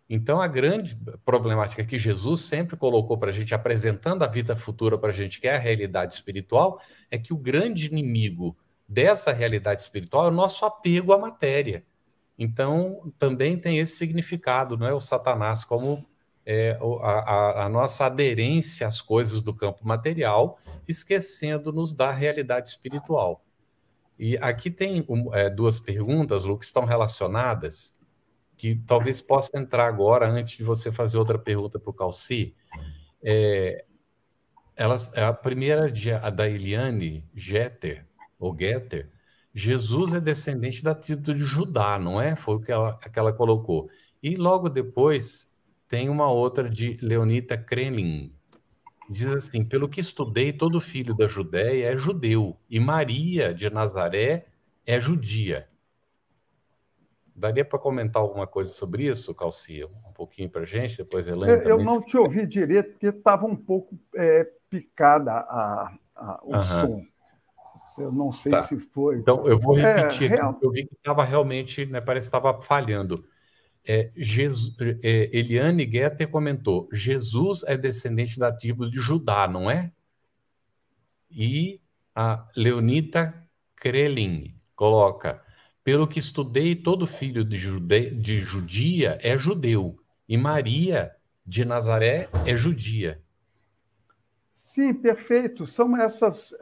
Então, a grande problemática que Jesus sempre colocou para a gente, apresentando a vida futura para a gente, que é a realidade espiritual, é que o grande inimigo dessa realidade espiritual é o nosso apego à matéria. Então, também tem esse significado, não é? O Satanás como a nossa aderência às coisas do campo material, esquecendo-nos da realidade espiritual. E aqui tem duas perguntas, Lu, que estão relacionadas, que talvez possa entrar agora, antes de você fazer outra pergunta para o Calci. A primeira da Eliane Getter, ou Getter, Jesus é descendente da tribo de Judá, não é? Foi o que ela colocou. E logo depois tem uma outra de Leonita Krelin. Diz assim, pelo que estudei, todo filho da Judéia é judeu, e Maria de Nazaré é judia. Daria para comentar alguma coisa sobre isso, Calci? Um pouquinho para a gente, depois Elaine também. Eu não te ouvi direito, porque estava um pouco picada o som. Eu não sei se foi. Então, eu vou repetir aqui, porque eu vi que estava realmente, né, parece que estava falhando. Eliane Getter comentou, Jesus é descendente da tribo de Judá, não é? E a Leonita Krelin coloca, pelo que estudei, todo filho de judia é judeu, e Maria de Nazaré é judia. Sim, perfeito. São essas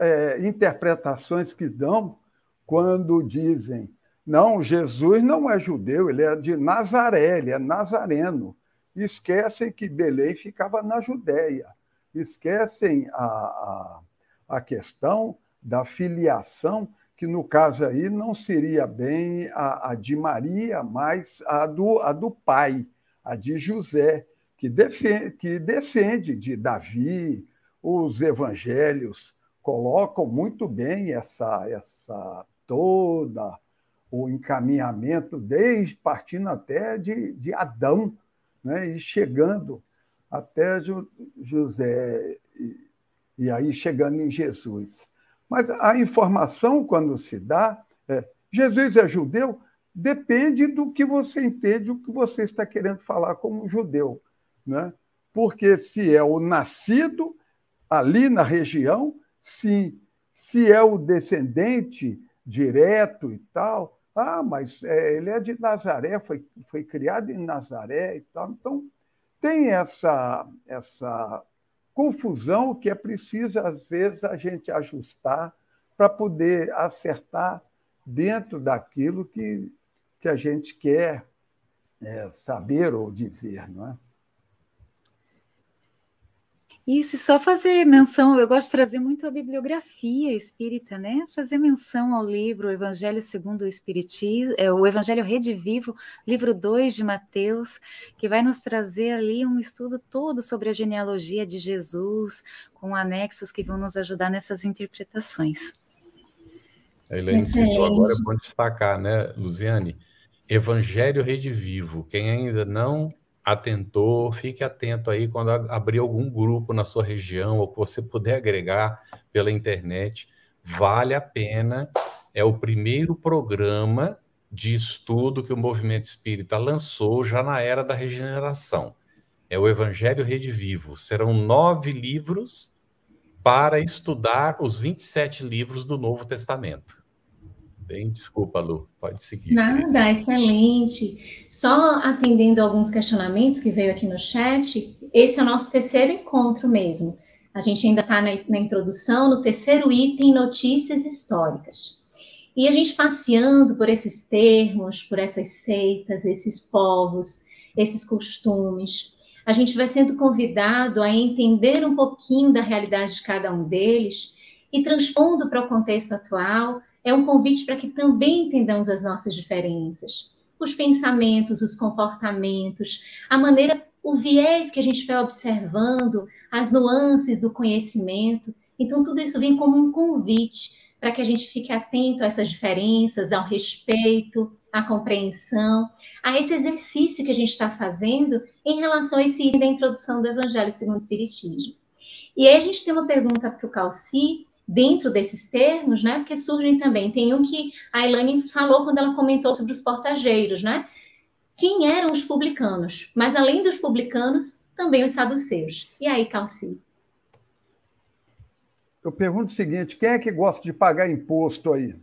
interpretações que dão quando dizem não, Jesus não é judeu, ele é de Nazaré, ele é nazareno. Esquecem que Belém ficava na Judéia. Esquecem a questão da filiação, que no caso aí não seria bem a de Maria, mas a do pai, a de José, que descende de Davi. Os evangelhos colocam muito bem essa toda o encaminhamento, desde partindo até de Adão, né, e chegando até José, e aí chegando em Jesus. Mas a informação, quando se dá, Jesus é judeu, depende do que você entende, o que você está querendo falar como judeu, né? Porque se é o nascido ali na região, sim. Se é o descendente direto e tal, mas ele é de Nazaré, foi criado em Nazaré e tal. Então, tem essa confusão que é preciso, às vezes, a gente ajustar para poder acertar dentro daquilo que a gente quer saber ou dizer, não é? Isso, só fazer menção, eu gosto de trazer muito a bibliografia espírita, né? Fazer menção ao livro Evangelho segundo o Espiritismo, o Evangelho Redivivo, livro 2 de Mateus, que vai nos trazer ali um estudo todo sobre a genealogia de Jesus, com anexos que vão nos ajudar nessas interpretações. A Elaine citou agora, é bom destacar, né, Luziane? Evangelho Redivivo, quem ainda não atentou, fique atento aí quando abrir algum grupo na sua região ou que você puder agregar pela internet, vale a pena, é o primeiro programa de estudo que o Movimento Espírita lançou já na era da regeneração. É o Evangelho Redivivo. Serão 9 livros para estudar os 27 livros do Novo Testamento. Bem, desculpa, Lu, pode seguir. Nada, querida. excelente. Só atendendo alguns questionamentos que veio aqui no chat, esse é o nosso terceiro encontro mesmo. A gente ainda está na introdução, no terceiro item, notícias históricas. E a gente passeando por esses termos, por essas seitas, esses povos, esses costumes, a gente vai sendo convidado a entender um pouquinho da realidade de cada um deles e transpondo para o contexto atual. É um convite para que também entendamos as nossas diferenças, os pensamentos, os comportamentos, a maneira, o viés que a gente vai observando, as nuances do conhecimento. Então, tudo isso vem como um convite para que a gente fique atento a essas diferenças, ao respeito, à compreensão, a esse exercício que a gente está fazendo em relação a esse item da introdução do Evangelho segundo o Espiritismo. E aí a gente tem uma pergunta para o Calci, dentro desses termos, né? Porque surgem também. Tem um que a Elaine falou quando ela comentou sobre os portageiros, né? Quem eram os publicanos? Mas além dos publicanos, também os saduceus. E aí, Calci? Eu pergunto o seguinte: quem é que gosta de pagar imposto aí?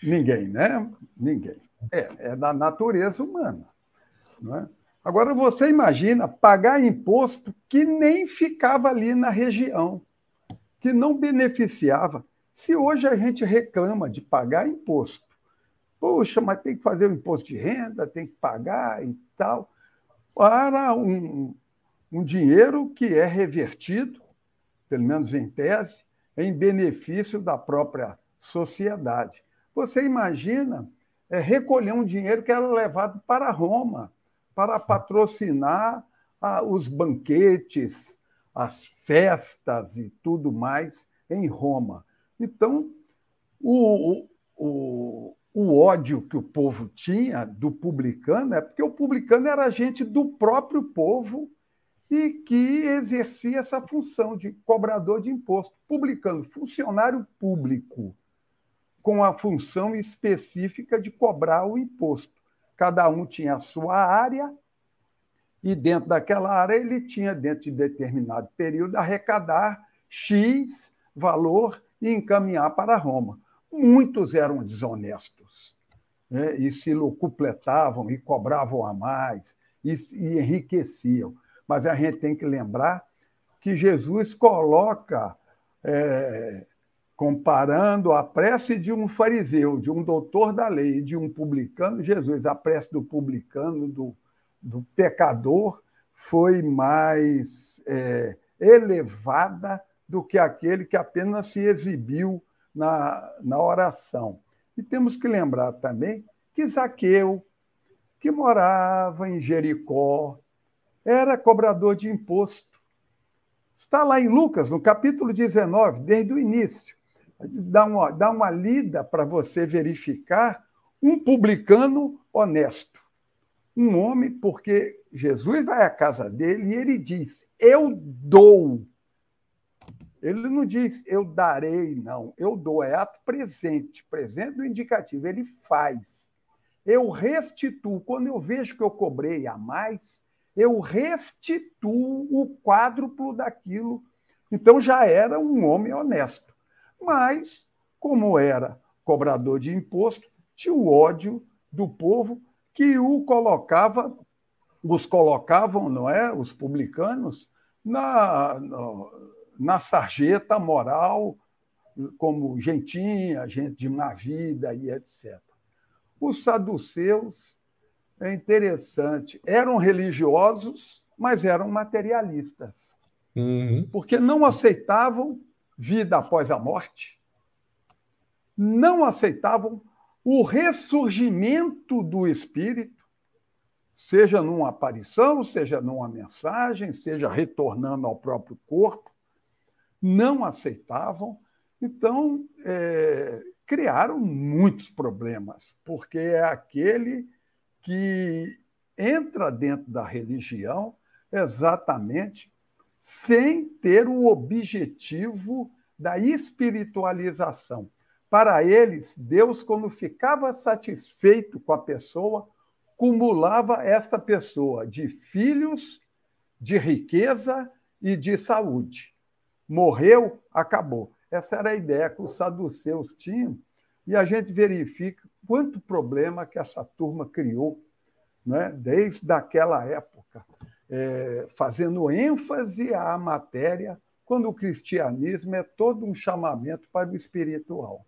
Ninguém, né? Ninguém. É da natureza humana. Não é? Agora, você imagina pagar imposto que nem ficava ali na região, que não beneficiava. Se hoje a gente reclama de pagar imposto, poxa, mas tem que fazer o imposto de renda, tem que pagar e tal, para um dinheiro que é revertido, pelo menos em tese, em benefício da própria sociedade. Você imagina recolher um dinheiro que era levado para Roma, para patrocinar os banquetes, as festas e tudo mais em Roma. Então, o ódio que o povo tinha do publicano é porque o publicano era gente do próprio povo e que exercia essa função de cobrador de imposto. Publicano, funcionário público, com a função específica de cobrar o imposto. Cada um tinha a sua área e, dentro daquela área, ele tinha, dentro de determinado período, arrecadar X valor e encaminhar para Roma. Muitos eram desonestos, né? E se locupletavam e cobravam a mais e enriqueciam. Mas a gente tem que lembrar que Jesus coloca, comparando a prece de um fariseu, de um doutor da lei, de um publicano, Jesus, a prece do publicano, do pecador, foi mais elevada do que aquele que apenas se exibiu na oração. E temos que lembrar também que Zaqueu, que morava em Jericó, era cobrador de imposto. Está lá em Lucas, no capítulo 19, desde o início. Dá uma lida para você verificar um publicano honesto. Um homem, porque Jesus vai à casa dele e ele diz, eu dou. Ele não diz, eu darei, não. Eu dou, é ato presente, presente do indicativo. Ele faz. Eu restituo. Quando eu vejo que eu cobrei a mais, eu restituo o quádruplo daquilo. Então, já era um homem honesto. Mas, como era cobrador de imposto, tinha o ódio do povo que os colocavam, não é, os publicanos, na sarjeta moral, como gentinha, gente de má vida e etc. Os saduceus, é interessante, eram religiosos, mas eram materialistas, porque não aceitavam vida após a morte, não aceitavam o ressurgimento do espírito, seja numa aparição, seja numa mensagem, seja retornando ao próprio corpo, não aceitavam. Então, criaram muitos problemas, porque é aquele que entra dentro da religião exatamente sem ter o objetivo da espiritualização. Para eles, Deus, quando ficava satisfeito com a pessoa, cumulava esta pessoa de filhos, de riqueza e de saúde. Morreu, acabou. Essa era a ideia que os saduceus tinham, e a gente verifica quanto problema que essa turma criou, né, desde aquela época, fazendo ênfase à matéria, quando o cristianismo é todo um chamamento para o espiritual.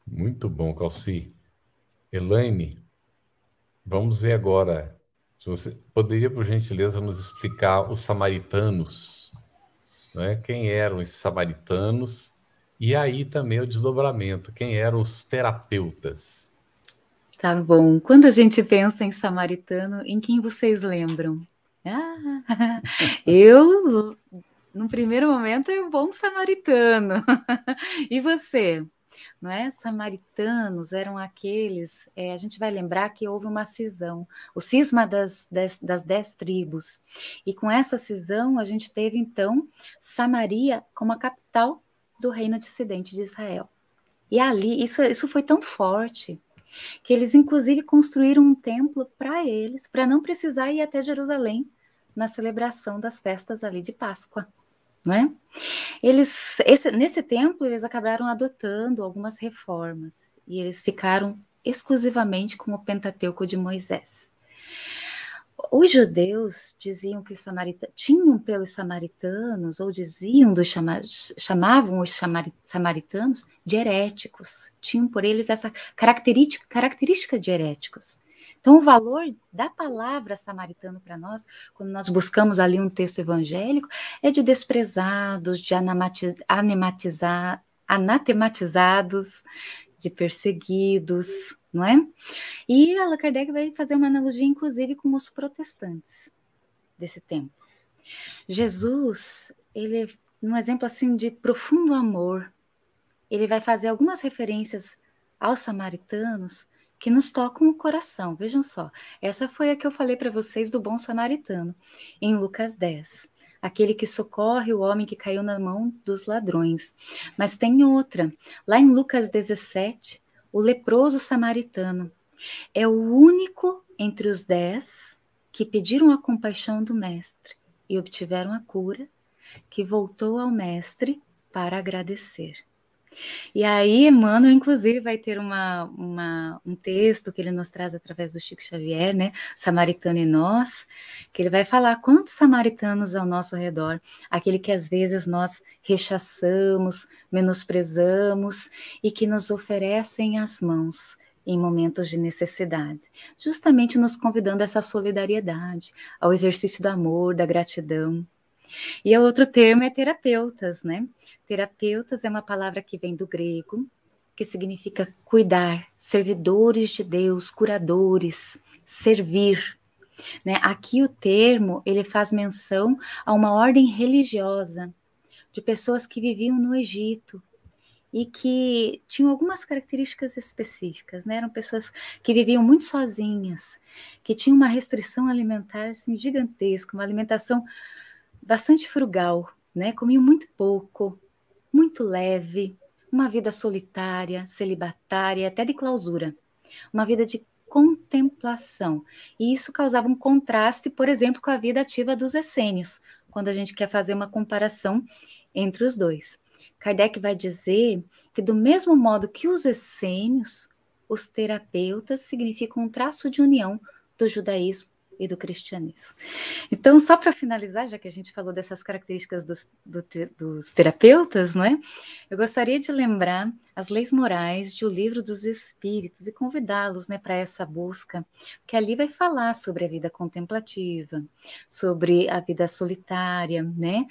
Muito bom, Calci. Elaine, vamos ver agora, se você poderia, por gentileza, nos explicar os samaritanos, né? Quem eram esses samaritanos? E aí também o desdobramento, quem eram os terapeutas? Tá bom. Quando a gente pensa em samaritano, em quem vocês lembram? Eu num primeiro momento, é o bom samaritano. E você? Não é? Samaritanos eram aqueles, a gente vai lembrar que houve uma cisão, o cisma das 10 tribos. E com essa cisão, a gente teve, então, Samaria como a capital do reino dissidente de Israel. E ali, isso foi tão forte, que eles, inclusive, construíram um templo para eles, para não precisar ir até Jerusalém na celebração das festas ali de Páscoa. Não é? Nesse templo, eles acabaram adotando algumas reformas e eles ficaram exclusivamente com o Pentateuco de Moisés. Os judeus diziam que os samaritanos tinham pelos samaritanos, ou chamavam os samaritanos de heréticos, tinham por eles essa característica de heréticos. Então, o valor da palavra samaritano para nós, quando nós buscamos ali um texto evangélico, é de desprezados, de anatematizados, de perseguidos, não é? E Allan Kardec vai fazer uma analogia, inclusive, com os protestantes desse tempo. Jesus, ele, num exemplo assim de profundo amor, ele vai fazer algumas referências aos samaritanos que nos tocam o coração. Vejam só, essa foi a que eu falei para vocês do bom samaritano, em Lucas 10. Aquele que socorre o homem que caiu na mão dos ladrões. Mas tem outra, lá em Lucas 17, o leproso samaritano. É o único entre os 10 que pediram a compaixão do mestre e obtiveram a cura, que voltou ao mestre para agradecer. E aí, Emmanuel, inclusive, vai ter um texto que ele nos traz através do Chico Xavier, né? Samaritano e Nós, que ele vai falar quantos samaritanos ao nosso redor, aquele que às vezes nós rechaçamos, menosprezamos e que nos oferecem as mãos em momentos de necessidade, justamente nos convidando a essa solidariedade, ao exercício do amor, da gratidão. E o outro termo é terapeutas, né? Terapeutas é uma palavra que vem do grego, que significa cuidar, servidores de Deus, curadores, servir. Né? Aqui o termo, ele faz menção a uma ordem religiosa de pessoas que viviam no Egito e que tinham algumas características específicas, né? Eram pessoas que viviam muito sozinhas, que tinham uma restrição alimentar assim, gigantesca, uma alimentação bastante frugal, né? Comiam muito pouco, muito leve, uma vida solitária, celibatária, até de clausura, uma vida de contemplação. E isso causava um contraste, por exemplo, com a vida ativa dos essênios, quando a gente quer fazer uma comparação entre os dois. Kardec vai dizer que, do mesmo modo que os essênios, os terapeutas significam um traço de união do judaísmo e do cristianismo. Então, só para finalizar, já que a gente falou dessas características dos terapeutas, não é? Eu gostaria de lembrar as leis morais de O Livro dos Espíritos e convidá-los, né, para essa busca, que ali vai falar sobre a vida contemplativa, sobre a vida solitária, né,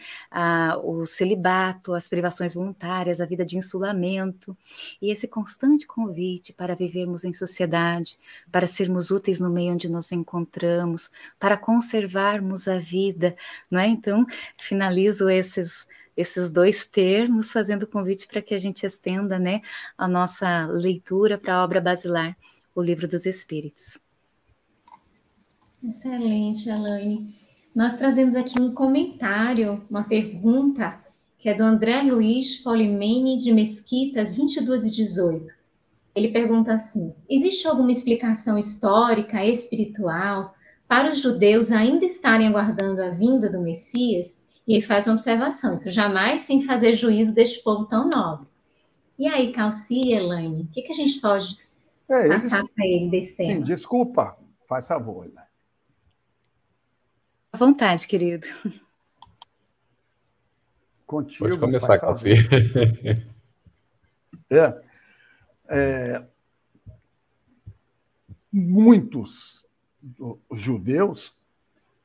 o celibato, as privações voluntárias, a vida de insulamento, e esse constante convite para vivermos em sociedade, para sermos úteis no meio onde nos encontramos, para conservarmos a vida, não é? Então, finalizo esses dois termos, fazendo convite para que a gente estenda, né, a nossa leitura para a obra basilar, O Livro dos Espíritos. Excelente, Elaine. Nós trazemos aqui um comentário, uma pergunta, que é do André Luiz Polimene de Mesquitas, 22 e 18. Ele pergunta assim: existe alguma explicação histórica, espiritual, para os judeus ainda estarem aguardando a vinda do Messias? E ele faz uma observação, isso jamais sem fazer juízo deste povo tão nobre. E aí, Calci e Elaine, o que a gente pode passar para ele desse tema? Sim, desculpa, faz favor. À vontade, querido. Contigo, pode começar, Calci. Muitos judeus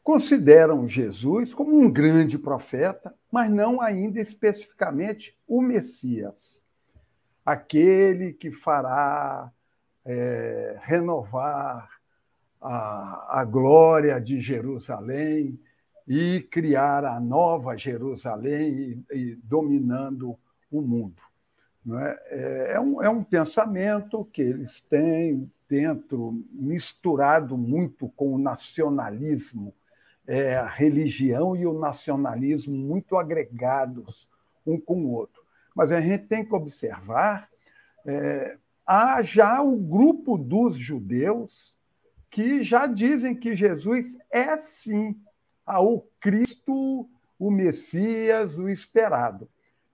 consideram Jesus como um grande profeta, mas não ainda especificamente o Messias, aquele que fará renovar a glória de Jerusalém e criar a nova Jerusalém e dominando o mundo. Não é? É um pensamento que eles têm dentro, misturado muito com o nacionalismo, a religião e o nacionalismo muito agregados um com o outro. Mas a gente tem que observar, há já o grupo dos judeus que já dizem que Jesus é, sim, o Cristo, o Messias, o esperado.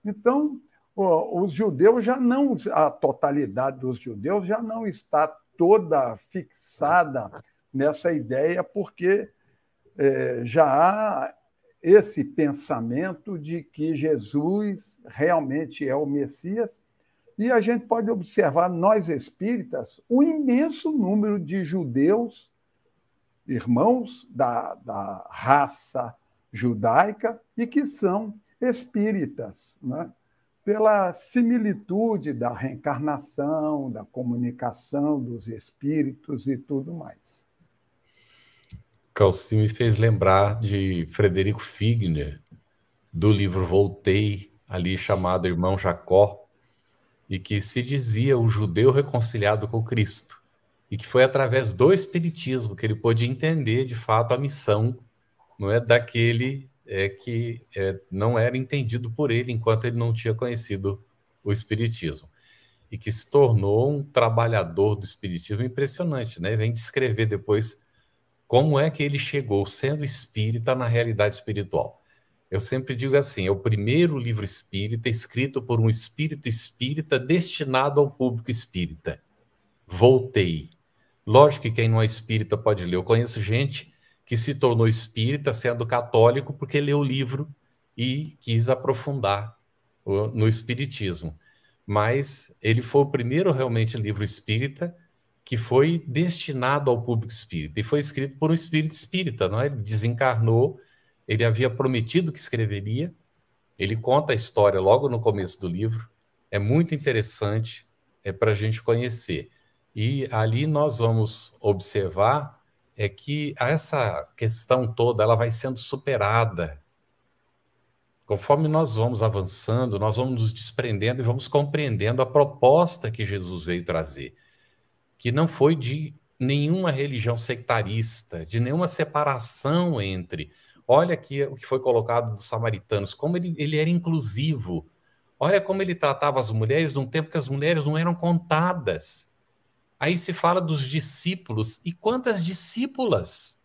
Então, os judeus já não, a totalidade dos judeus já não está toda fixada nessa ideia, porque já há esse pensamento de que Jesus realmente é o Messias, e a gente pode observar, nós espíritas, o imenso número de judeus, irmãos da raça judaica, e que são espíritas, né? Pela similitude da reencarnação, da comunicação dos espíritos e tudo mais. Calci me fez lembrar de Frederico Figner, do livro Voltei, ali chamado Irmão Jacó, e que se dizia o judeu reconciliado com Cristo, e que foi através do Espiritismo que ele pôde entender, de fato, a missão, não é, daquele que não era entendido por ele enquanto ele não tinha conhecido o Espiritismo, e que se tornou um trabalhador do Espiritismo impressionante, né? Vem descrever depois como é que ele chegou, sendo espírita, na realidade espiritual. Eu sempre digo assim, é o primeiro livro espírita escrito por um espírito espírita destinado ao público espírita. Voltei. Lógico que quem não é espírita pode ler. Eu conheço gente que se tornou espírita sendo católico porque leu o livro e quis aprofundar no espiritismo. Mas ele foi o primeiro realmente livro espírita que foi destinado ao público espírita, e foi escrito por um espírito espírita, não é? Ele desencarnou, ele havia prometido que escreveria, ele conta a história logo no começo do livro, é muito interessante, para a gente conhecer. E ali nós vamos observar que essa questão toda ela vai sendo superada. Conforme nós vamos avançando, nós vamos nos desprendendo e vamos compreendendo a proposta que Jesus veio trazer, que não foi de nenhuma religião sectarista, de nenhuma separação entre. Olha aqui o que foi colocado dos samaritanos, como ele era inclusivo. Olha como ele tratava as mulheres num tempo que as mulheres não eram contadas. Aí se fala dos discípulos. E quantas discípulas?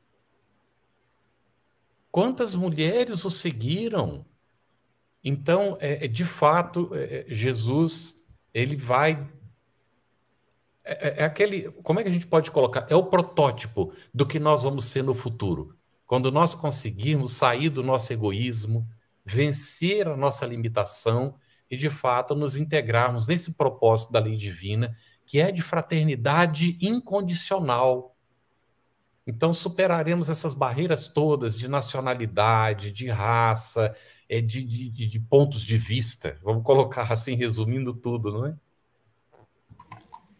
Quantas mulheres o seguiram? Então, de fato, Jesus, ele vai... como é que a gente pode colocar? É o protótipo do que nós vamos ser no futuro. Quando nós conseguirmos sair do nosso egoísmo, vencer a nossa limitação e, de fato, nos integrarmos nesse propósito da lei divina, que é de fraternidade incondicional. Então, superaremos essas barreiras todas de nacionalidade, de raça, de pontos de vista. Vamos colocar assim, resumindo tudo, não é?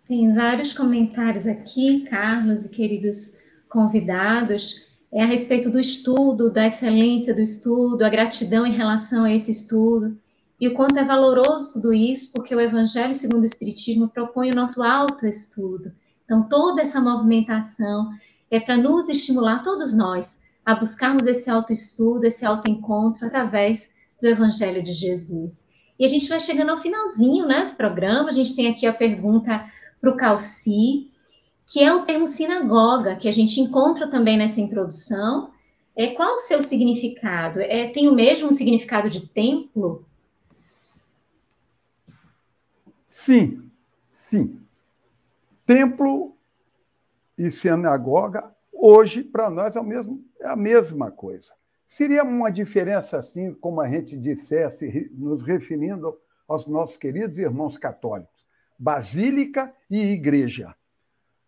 Tem vários comentários aqui, Carlos e queridos convidados, a respeito do estudo, da excelência do estudo, a gratidão em relação a esse estudo, e o quanto é valoroso tudo isso, porque o Evangelho segundo o Espiritismo propõe o nosso autoestudo. Então, toda essa movimentação é para nos estimular, todos nós, a buscarmos esse autoestudo, esse autoencontro através do Evangelho de Jesus. E a gente vai chegando ao finalzinho, né, do programa. A gente tem aqui a pergunta para o Calci, que é o termo sinagoga, que a gente encontra também nessa introdução. Qual o seu significado? Tem o mesmo significado de templo? Sim, sim. Templo e sinagoga, hoje, para nós, é a mesma coisa. Seria uma diferença, assim, como a gente dissesse, nos referindo aos nossos queridos irmãos católicos. Basílica e igreja.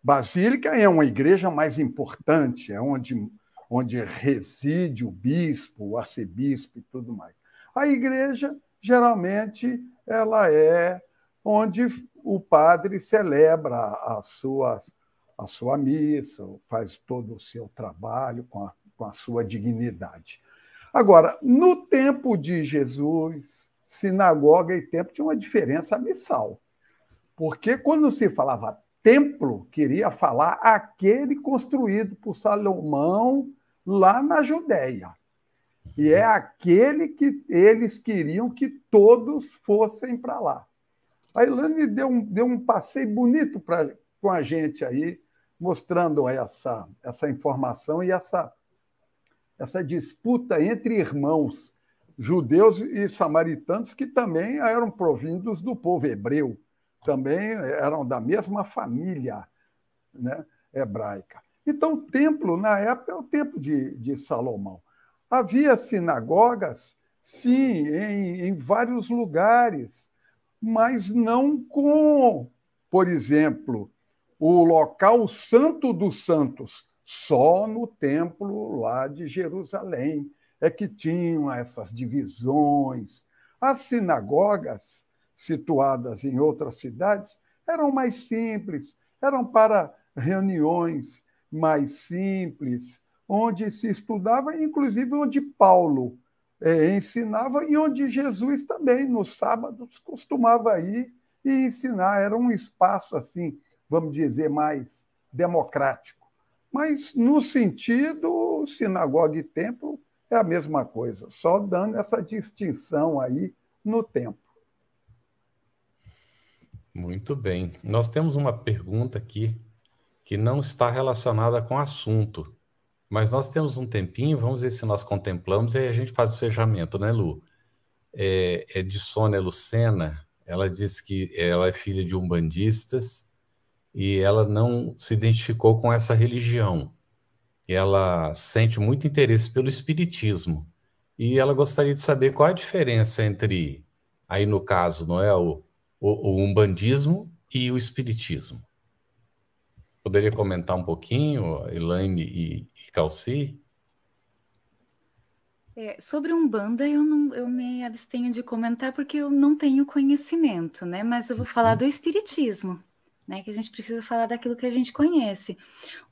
Basílica é uma igreja mais importante, é onde reside o bispo, o arcebispo e tudo mais. A igreja, geralmente, ela é onde o padre celebra a sua missa, faz todo o seu trabalho com a sua dignidade. Agora, no tempo de Jesus, sinagoga e templo tinha uma diferença abissal. Porque quando se falava templo, queria falar aquele construído por Salomão lá na Judéia. E é aquele que eles queriam que todos fossem para lá. A Elaine deu um passeio bonito com a gente aí, mostrando essa informação e essa disputa entre irmãos judeus e samaritanos, que também eram provindos do povo hebreu, também eram da mesma família, né, hebraica. Então, o templo, na época, é o templo de Salomão. Havia sinagogas, sim, em vários lugares, mas não com, por exemplo, o local santo dos santos. Só no templo lá de Jerusalém é que tinham essas divisões. As sinagogas, situadas em outras cidades, eram mais simples, eram para reuniões mais simples, onde se estudava, inclusive onde Paulo ensinava e onde Jesus também, nos sábados, costumava ir e ensinar. Era um espaço, assim, vamos dizer, mais democrático. Mas, no sentido, sinagoga e templo é a mesma coisa, só dando essa distinção aí no tempo. Muito bem. Nós temos uma pergunta aqui que não está relacionada com o assunto, mas nós temos um tempinho, vamos ver se nós contemplamos e aí a gente faz o fechamento, né, Lu? É de Sônia Lucena. Ela diz que ela é filha de umbandistas e ela não se identificou com essa religião. Ela sente muito interesse pelo espiritismo e ela gostaria de saber qual a diferença entre, aí no caso, não é, o umbandismo e o espiritismo. Poderia comentar um pouquinho, Elaine e Calci? Sobre Umbanda, eu me abstenho de comentar porque eu não tenho conhecimento, né? Mas eu vou falar do espiritismo, né? Que a gente precisa falar daquilo que a gente conhece.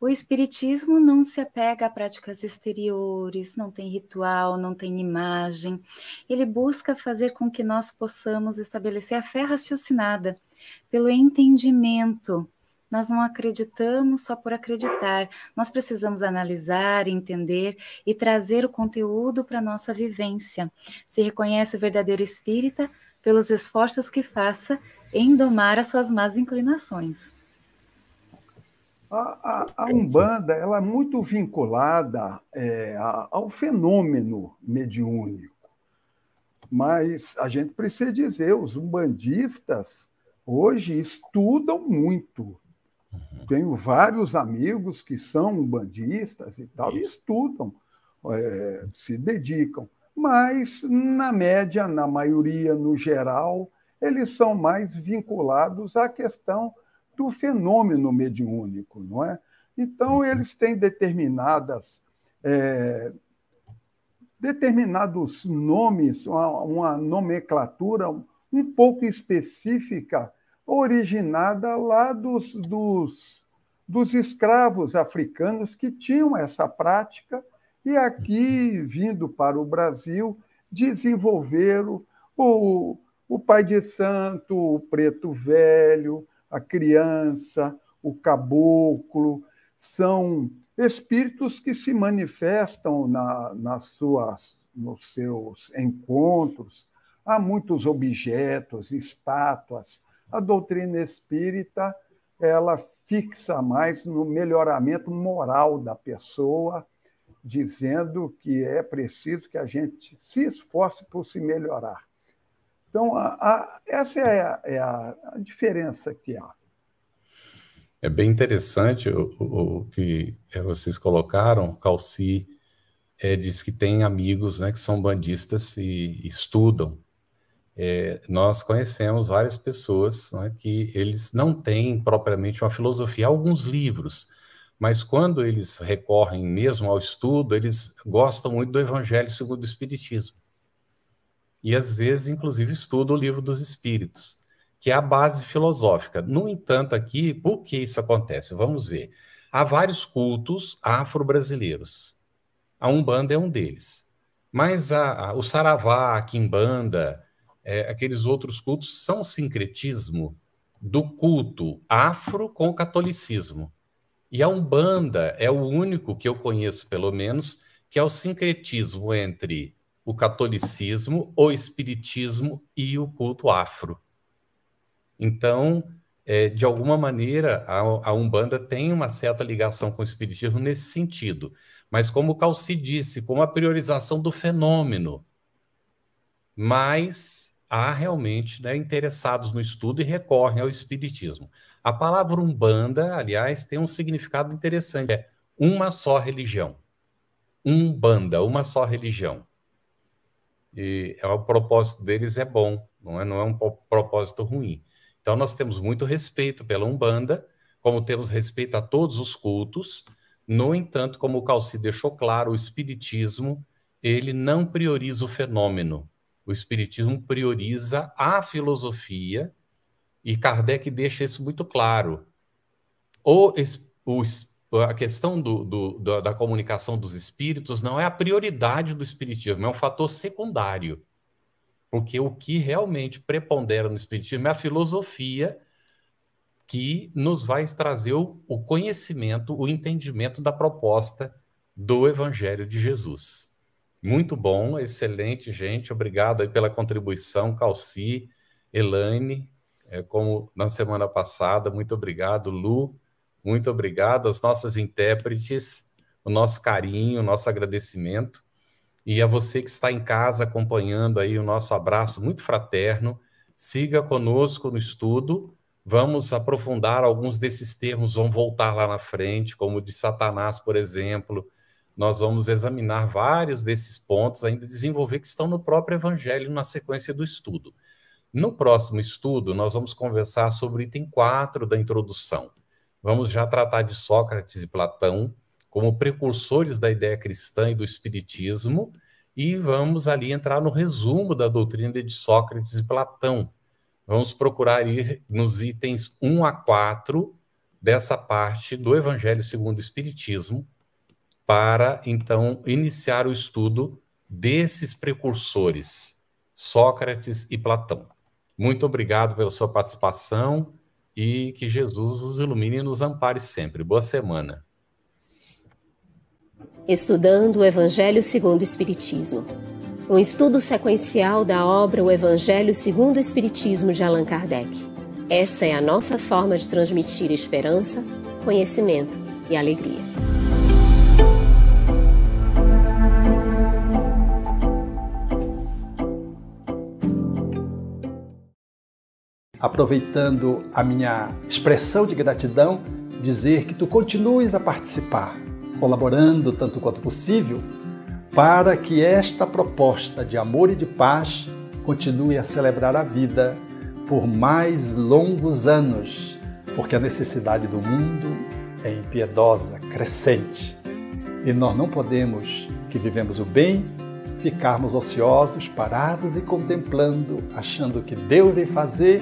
O espiritismo não se apega a práticas exteriores, não tem ritual, não tem imagem. Ele busca fazer com que nós possamos estabelecer a fé raciocinada pelo entendimento. Nós não acreditamos só por acreditar. Nós precisamos analisar, entender e trazer o conteúdo para a nossa vivência. Se reconhece o verdadeiro espírita pelos esforços que faça em domar as suas más inclinações. A Umbanda ela é muito vinculada ao fenômeno mediúnico. Mas a gente precisa dizer, os umbandistas hoje estudam muito. Tenho vários amigos que são umbandistas e tal, e estudam, se dedicam. Mas, na média, na maioria, no geral, eles são mais vinculados à questão do fenômeno mediúnico, não é? Então, eles têm determinados nomes, uma nomenclatura um pouco específica, originada lá dos escravos africanos que tinham essa prática e aqui, vindo para o Brasil, desenvolveram o pai de santo, o preto velho, a criança, o caboclo. São espíritos que se manifestam nos seus encontros. Há muitos objetos, estátuas. A doutrina espírita ela fixa mais no melhoramento moral da pessoa, dizendo que é preciso que a gente se esforce por se melhorar. Então, essa é a diferença que há. É bem interessante o que vocês colocaram. Calci diz que tem amigos, né, que são bandistas e estudam. Nós conhecemos várias pessoas, né, que eles não têm propriamente uma filosofia, alguns livros, mas quando eles recorrem mesmo ao estudo, eles gostam muito do Evangelho segundo o Espiritismo. E às vezes, inclusive, estudam o Livro dos Espíritos, que é a base filosófica. No entanto, aqui, por que isso acontece? Vamos ver. Há vários cultos afro-brasileiros. A Umbanda é um deles. Mas o saravá, a quimbanda, aqueles outros cultos são o sincretismo do culto afro com o catolicismo. E a Umbanda é o único que eu conheço, pelo menos, que é o sincretismo entre o catolicismo, o espiritismo e o culto afro. Então, de alguma maneira, a Umbanda tem uma certa ligação com o espiritismo nesse sentido. Mas, como o Calci disse, com a priorização do fenômeno. Mas há realmente, né, interessados no estudo e recorrem ao espiritismo. A palavra Umbanda, aliás, tem um significado interessante. É uma só religião. Umbanda, uma só religião. E o propósito deles é bom, não é um propósito ruim. Então, nós temos muito respeito pela Umbanda, como temos respeito a todos os cultos. No entanto, como o Calci deixou claro, o espiritismo, ele não prioriza o fenômeno. O espiritismo prioriza a filosofia, e Kardec deixa isso muito claro. A questão da comunicação dos espíritos não é a prioridade do espiritismo, é um fator secundário. Porque o que realmente prepondera no espiritismo é a filosofia, que nos vai trazer o conhecimento, o entendimento da proposta do Evangelho de Jesus. Muito bom, excelente, gente. Obrigado aí pela contribuição, Calci, Elaine, como na semana passada. Muito obrigado, Lu. Muito obrigado às nossas intérpretes, o nosso carinho, o nosso agradecimento. E a você que está em casa acompanhando aí, o nosso abraço muito fraterno. Siga conosco no estudo. Vamos aprofundar alguns desses termos, vão voltar lá na frente, como o de Satanás, por exemplo. Nós vamos examinar vários desses pontos, ainda desenvolver, que estão no próprio Evangelho, na sequência do estudo. No próximo estudo, nós vamos conversar sobre o item 4 da introdução. Vamos já tratar de Sócrates e Platão como precursores da ideia cristã e do espiritismo, e vamos ali entrar no resumo da doutrina de Sócrates e Platão. Vamos procurar ir nos itens 1 a 4 dessa parte do Evangelho segundo o Espiritismo, para, então, iniciar o estudo desses precursores, Sócrates e Platão. Muito obrigado pela sua participação e que Jesus os ilumine e nos ampare sempre. Boa semana. Estudando o Evangelho segundo o Espiritismo. Um estudo sequencial da obra O Evangelho segundo o Espiritismo de Allan Kardec. Essa é a nossa forma de transmitir esperança, conhecimento e alegria. Aproveitando a minha expressão de gratidão, dizer que tu continues a participar, colaborando tanto quanto possível, para que esta proposta de amor e de paz continue a celebrar a vida por mais longos anos, porque a necessidade do mundo é impiedosa, crescente. E nós não podemos, que vivemos o bem, ficarmos ociosos, parados e contemplando, achando que Deus vem fazer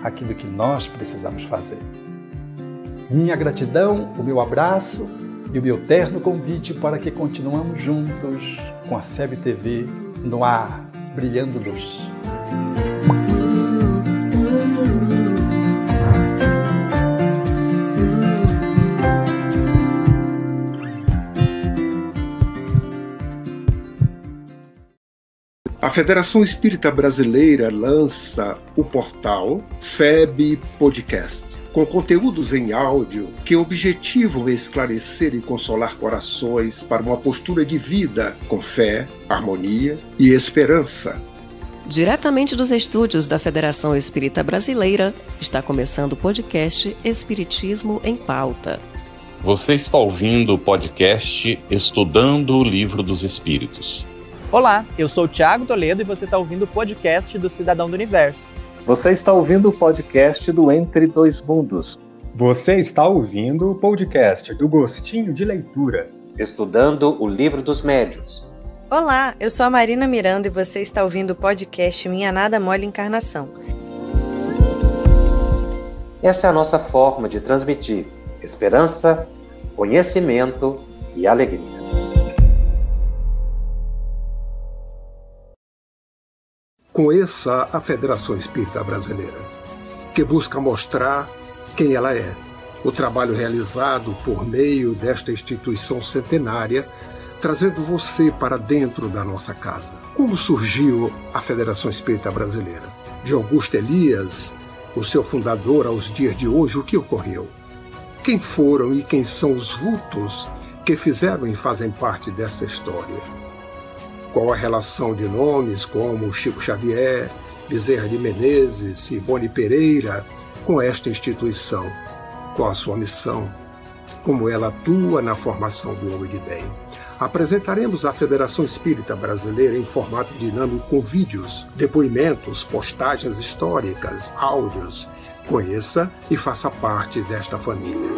aquilo que nós precisamos fazer. Minha gratidão, o meu abraço e o meu terno convite para que continuamos juntos com a FEB TV no ar, brilhando luz. A Federação Espírita Brasileira lança o portal FEB Podcast, com conteúdos em áudio que objetivam esclarecer e consolar corações para uma postura de vida com fé, harmonia e esperança. Diretamente dos estúdios da Federação Espírita Brasileira, está começando o podcast Espiritismo em Pauta. Você está ouvindo o podcast Estudando o Livro dos Espíritos. Olá, eu sou o Thiago Toledo e você está ouvindo o podcast do Cidadão do Universo. Você está ouvindo o podcast do Entre Dois Mundos. Você está ouvindo o podcast do Gostinho de Leitura. Estudando o Livro dos Médiuns. Olá, eu sou a Marina Miranda e você está ouvindo o podcast Minha Nada Mole Encarnação. Essa é a nossa forma de transmitir esperança, conhecimento e alegria. conheça a Federação Espírita Brasileira, que busca mostrar quem ela é. O trabalho realizado por meio desta instituição centenária, trazendo você para dentro da nossa casa. Como surgiu a Federação Espírita Brasileira? De Augusto Elias, o seu fundador, aos dias de hoje, o que ocorreu? Quem foram e quem são os vultos que fizeram e fazem parte desta história? Qual a relação de nomes como Chico Xavier, Bezerra de Menezes e Boni Pereira com esta instituição? Qual a sua missão? Como ela atua na formação do homem de bem? Apresentaremos a Federação Espírita Brasileira em formato dinâmico com vídeos, depoimentos, postagens históricas, áudios. Conheça e faça parte desta família.